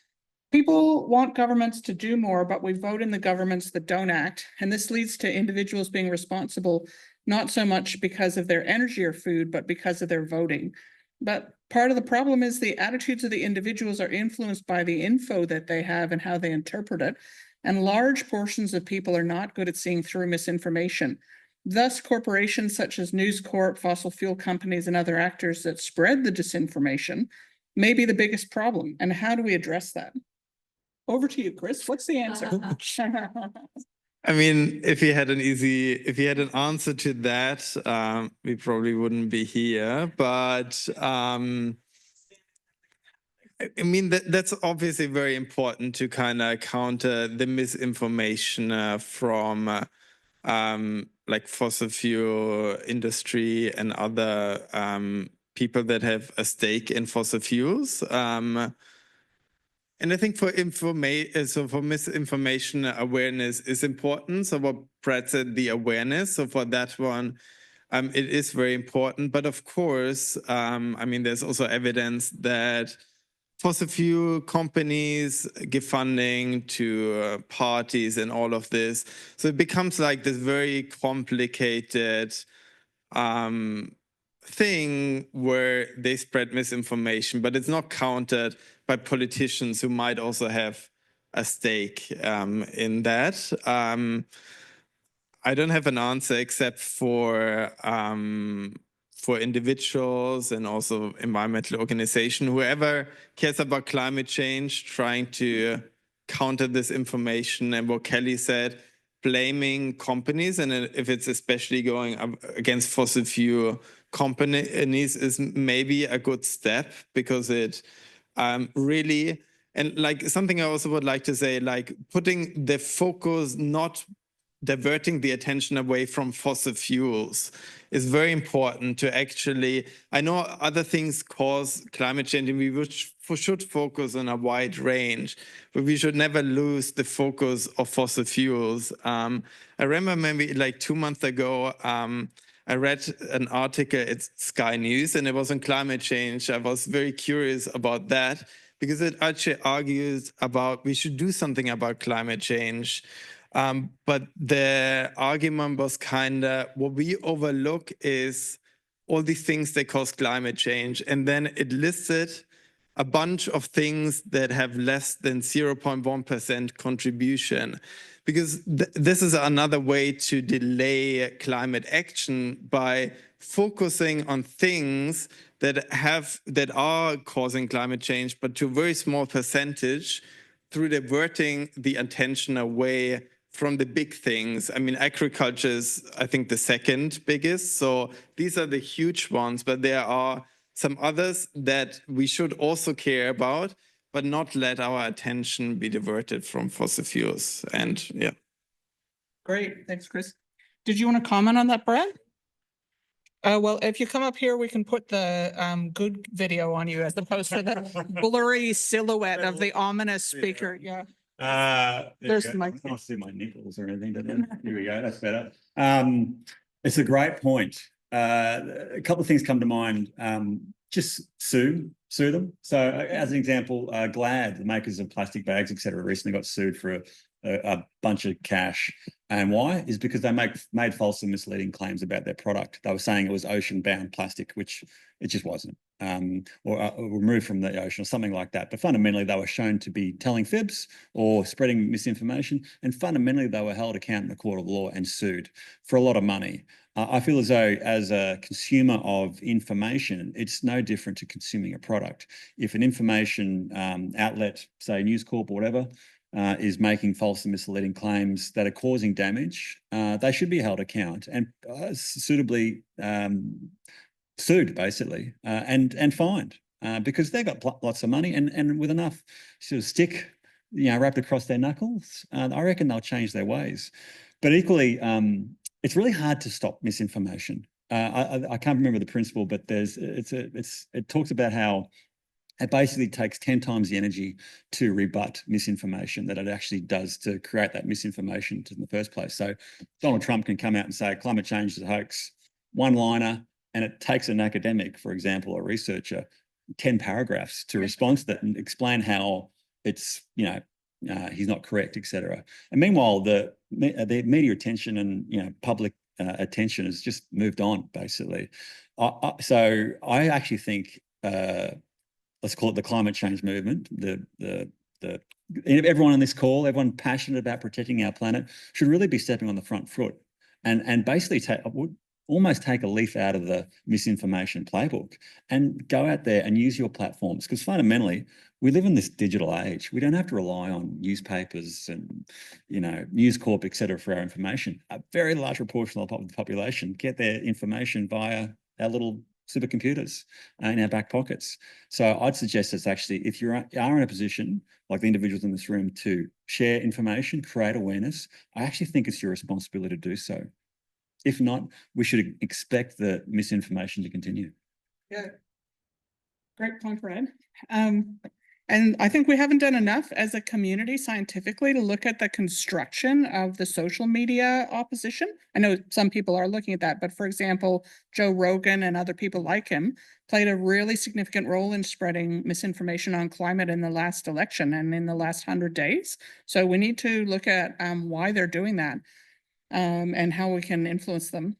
People want governments to do more, but we vote in the governments that don't act. And this leads to individuals being responsible, not so much because of their energy or food, but because of their voting. But part of the problem is the attitudes of the individuals are influenced by the info that they have and how they interpret it. And large portions of people are not good at seeing through misinformation. Thus, corporations such as News Corp, fossil fuel companies, and other actors that spread the disinformation may be the biggest problem. And how do we address that? Over to you, Chris. What's the answer? I mean, if you had an answer to that, we probably wouldn't be here. But I mean, that's obviously very important to kind of counter the misinformation from like fossil fuel industry and other people that have a stake in fossil fuels. And I think for misinformation awareness is important. So what Brad said, the awareness. So for that one, it is very important. But of course, I mean, there's also evidence that fossil fuel companies give funding to parties and all of this. So it becomes like this very complicated thing where they spread misinformation, but it's not countered by politicians who might also have a stake in that. I don't have an answer except for individuals and also environmental organizations, whoever cares about climate change, trying to counter this information. And what Kelly said, blaming companies, and if it's especially going against fossil fuel companies, is maybe a good step, because it really, and like something I also would like to say, like putting the focus, not diverting the attention away from fossil fuels, is very important to actually, I know other things cause climate change and we should focus on a wide range, but we should never lose the focus of fossil fuels. I remember maybe like 2 months ago, I read an article at Sky News and it was on climate change. I was very curious about that because it actually argues about we should do something about climate change. But the argument was kind of, what we overlook is all these things that cause climate change. And then it listed a bunch of things that have less than 0.1% contribution. Because this is another way to delay climate action, by focusing on things that are causing climate change, but to a very small percentage, through diverting the attention away from the big things. I mean, agriculture is, I think, the second biggest. So these are the huge ones, but there are some others that we should also care about, but not let our attention be diverted from fossil fuels. And yeah. Great, thanks, Chris. Did you want to comment on that, Brad? Well, if you come up here, we can put the good video on you as opposed to the blurry silhouette of the ominous speaker. Yeah. There's the mic. I can't see my nipples or anything. Here we go. That's better. It's a great point. A couple of things come to mind. Just sue them. So, as an example, Glad, the makers of plastic bags, etc., recently got sued for a bunch of cash. And why? Is because they made false and misleading claims about their product. They were saying it was ocean-bound plastic, which it just wasn't, or removed from the ocean or something like that. But fundamentally, they were shown to be telling fibs or spreading misinformation. And fundamentally, they were held accountable in a court of law and sued for a lot of money. I feel as though, as a consumer of information, it's no different to consuming a product. If an information outlet, say News Corp or whatever, is making false and misleading claims that are causing damage, they should be held account and suitably sued, basically, and fined, because they've got lots of money and with enough sort of stick, wrapped across their knuckles, I reckon they'll change their ways. But equally, it's really hard to stop misinformation. I can't remember the principle, but it talks about how it basically takes 10 times the energy to rebut misinformation that it actually does to create that misinformation in the first place. So Donald Trump can come out and say climate change is a hoax, one-liner, and it takes an academic, for example, a researcher, 10 paragraphs to respond to that and explain how it's, he's not correct, etc. And meanwhile, the media attention and public attention has just moved on, basically. So I actually think, let's call it the climate change movement, everyone on this call, everyone passionate about protecting our planet should really be stepping on the front foot and basically almost take a leaf out of the misinformation playbook and go out there and use your platforms. Because fundamentally, we live in this digital age. We don't have to rely on newspapers and, News Corp, et cetera, for our information. A very large proportion of the population get their information via our little supercomputers in our back pockets. So I'd suggest it's actually, if you are in a position, like the individuals in this room, to share information, create awareness, I actually think it's your responsibility to do so. If not, we should expect the misinformation to continue. Yeah. Great point, Fred. And I think we haven't done enough as a community scientifically to look at the construction of the social media opposition. I know some people are looking at that, but for example, Joe Rogan and other people like him played a really significant role in spreading misinformation on climate in the last election and in the last 100 days. So we need to look at why they're doing that and how we can influence them.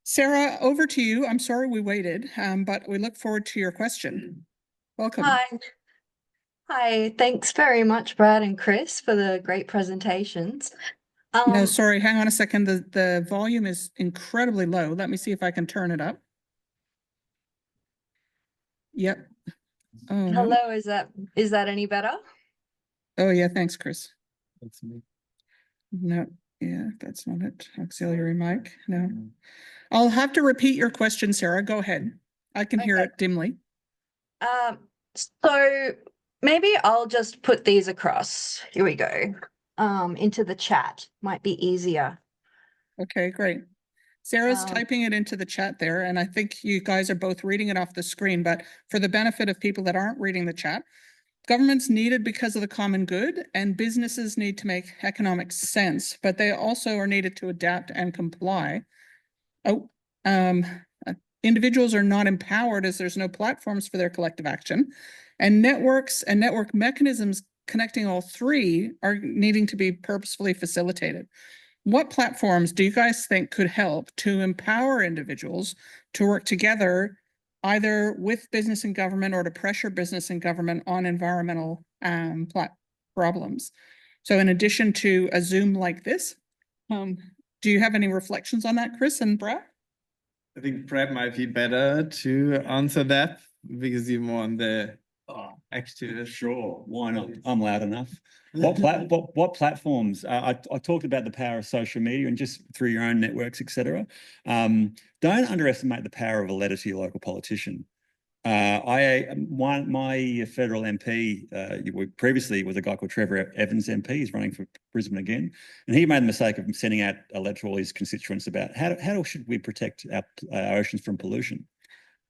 Sarah, over to you. I'm sorry we waited, but we look forward to your question. Welcome. Hi. Hi, thanks very much, Brad and Chris, for the great presentations. No, sorry, hang on a second. The volume is incredibly low. Let me see if I can turn it up. Yep. Oh, no. Hello, is that any better? Oh, yeah, thanks, Chris. That's me. No, yeah, that's not it. Auxiliary mic, no. I'll have to repeat your question, Sarah. Go ahead. I can hear Okay. it dimly. So maybe I'll just put these across. Here we go. Into the chat. Might be easier. Okay, great. Sarah's Um, typing it into the chat there, and I think you guys are both reading it off the screen, but for the benefit of people that aren't reading the chat, government's needed because of the common good, and businesses need to make economic sense, but they also are needed to adapt and comply. Individuals are not empowered as there's no platforms for their collective action, and networks and network mechanisms connecting all three are needing to be purposefully facilitated. What platforms do you guys think could help to empower individuals to work together, either with business and government or to pressure business and government on environmental problems? So in addition to a Zoom like this, do you have any reflections on that, Chris and Brad? I think Brad might be better to answer that because you're more on the active. Sure, why not? I'm loud enough. What platforms? I talked about the power of social media and just through your own networks, etc. Don't underestimate the power of a letter to your local politician. My federal MP previously was a guy called Trevor Evans MP. He's running for Brisbane again, and he made the mistake of sending out a letter to all his constituents about how should we protect our oceans from pollution.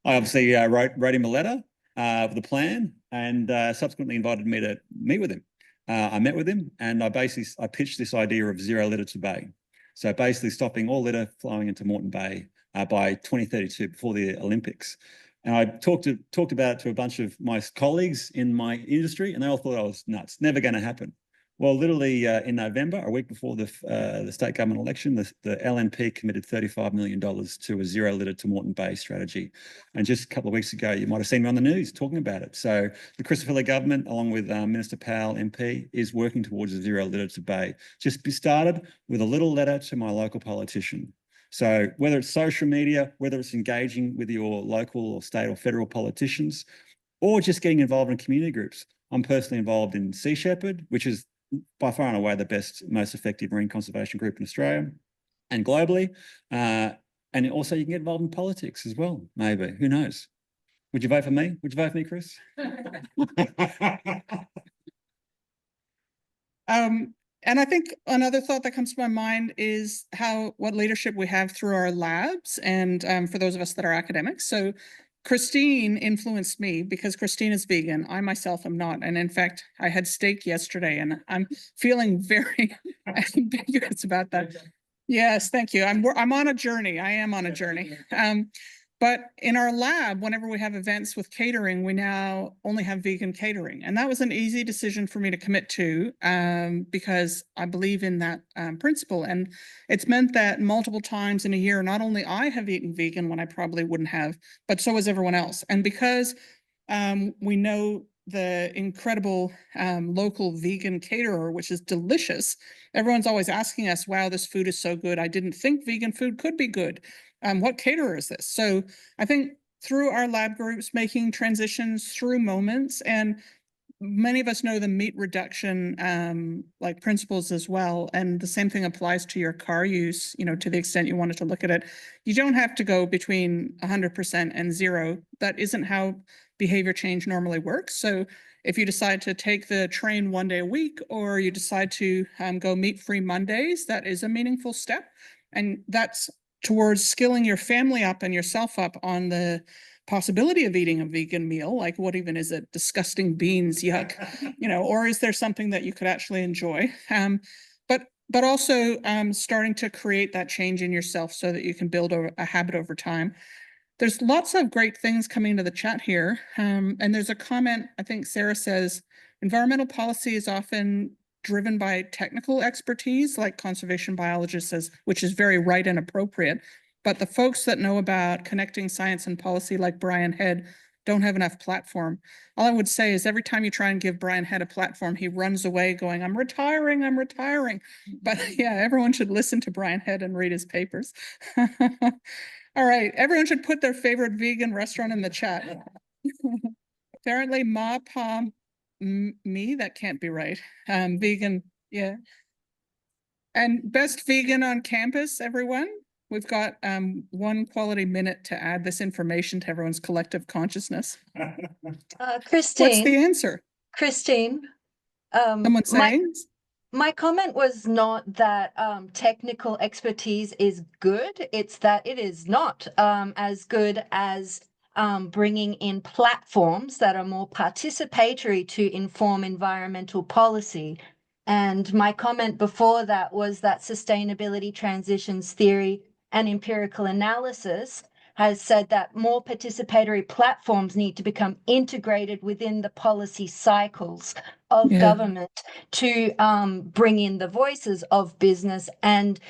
I obviously wrote him a letter with a plan, and subsequently invited me to meet with him. I met with him, and I pitched this idea of zero litter to bay. So basically stopping all litter flowing into Moreton Bay by 2032, before the Olympics. And I talked about it to a bunch of my colleagues in my industry, and they all thought I was nuts. Never going to happen. Well, literally in November, a week before the state government election, the LNP committed $35 million to a zero litter to Moreton Bay strategy. And just a couple of weeks ago, you might have seen me on the news talking about it. So the Christopher government, along with Minister Powell MP, is working towards a zero litter to Bay. Just be started with a little letter to my local politician. So whether it's social media, whether it's engaging with your local or state or federal politicians, or just getting involved in community groups. I'm personally involved in Sea Shepherd, which is by far and away the best, most effective marine conservation group in Australia and globally. And also you can get involved in politics as well, maybe, who knows? Would you vote for me? Would you vote for me, Chris? And I think another thought that comes to my mind is what leadership we have through our labs, and for those of us that are academics. So Christine influenced me because Christine is vegan. I myself am not. And in fact, I had steak yesterday and I'm feeling very ambiguous about that. Yes, thank you. I'm on a journey. I am on a journey. But in our lab, whenever we have events with catering, we now only have vegan catering. And that was an easy decision for me to commit to because I believe in that principle. And it's meant that multiple times in a year, not only I have eaten vegan when I probably wouldn't have, but so has everyone else. And because we know the incredible local vegan caterer, which is delicious, everyone's always asking us, wow, this food is so good. I didn't think vegan food could be good. What caterer is this? So I think through our lab groups, making transitions through moments, and many of us know the meat reduction like principles as well. And the same thing applies to your car use, you know, to the extent you wanted to look at it. You don't have to go between 100% and 0. That isn't how behavior change normally works. So if you decide to take the train 1 day a week, or you decide to go meat-free Mondays, that is a meaningful step. And that's towards skilling your family up and yourself up on the possibility of eating a vegan meal. Like, what even is it? Disgusting beans, yuck, you know, or is there something that you could actually enjoy? But also starting to create that change in yourself so that you can build a habit over time. There's lots of great things coming into the chat here. And there's a comment, I think Sarah says, environmental policy is often driven by technical expertise, like conservation biologists says, which is very right and appropriate. But the folks that know about connecting science and policy, like Brian Head, don't have enough platform. All I would say is every time you try and give Brian Head a platform, he runs away going, I'm retiring, I'm retiring. But yeah, everyone should listen to Brian Head and read his papers. All right, everyone should put their favorite vegan restaurant in the chat. Apparently, Ma Pa Me, that can't be right. Vegan, yeah. And best vegan on campus, everyone. We've got 1 quality minute to add this information to everyone's collective consciousness. What's the Christine, answer? Someone saying? My comment was not that technical expertise is good. It's that it is not as good as bringing in platforms that are more participatory to inform environmental policy. And my comment before that was that sustainability transitions theory and empirical analysis has said that more participatory platforms need to become integrated within the policy cycles of government to bring in the voices of business and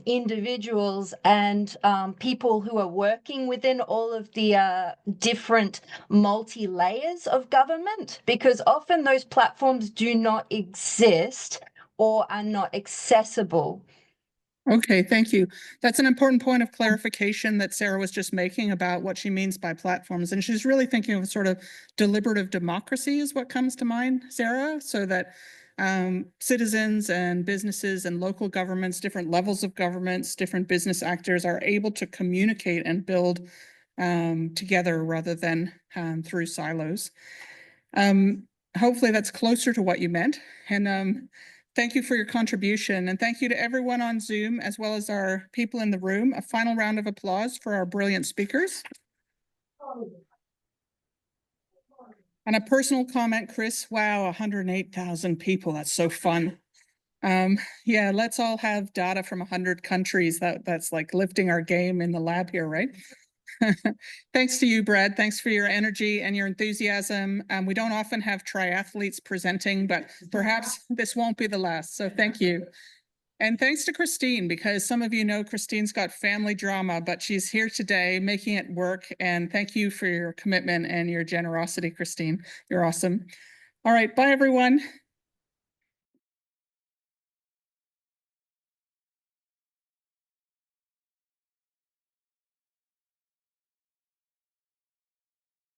individuals and people who are working within all of the different multi-layers of government, because often those platforms do not exist or are not accessible. Okay, thank you. That's an important point of clarification that Sarah was just making about what she means by platforms. And she's really thinking of sort of deliberative democracy is what comes to mind, Sarah, so that citizens and businesses and local governments, different levels of governments, different business actors are able to communicate and build together rather than through silos. Hopefully that's closer to what you meant. And thank you for your contribution, and thank you to everyone on Zoom, as well as our people in the room. A final round of applause for our brilliant speakers. And a personal comment, Chris, wow, 108,000 people, that's so fun. Yeah, let's all have data from 100 countries. That's like lifting our game in the lab here, right? Thanks to you, Brad. Thanks for your energy and your enthusiasm. We don't often have triathletes presenting, but perhaps this won't be the last. So thank you. And thanks to Christine, because some of you know Christine's got family drama, but she's here today making it work. And thank you for your commitment and your generosity, Christine. You're awesome. All right, bye, everyone.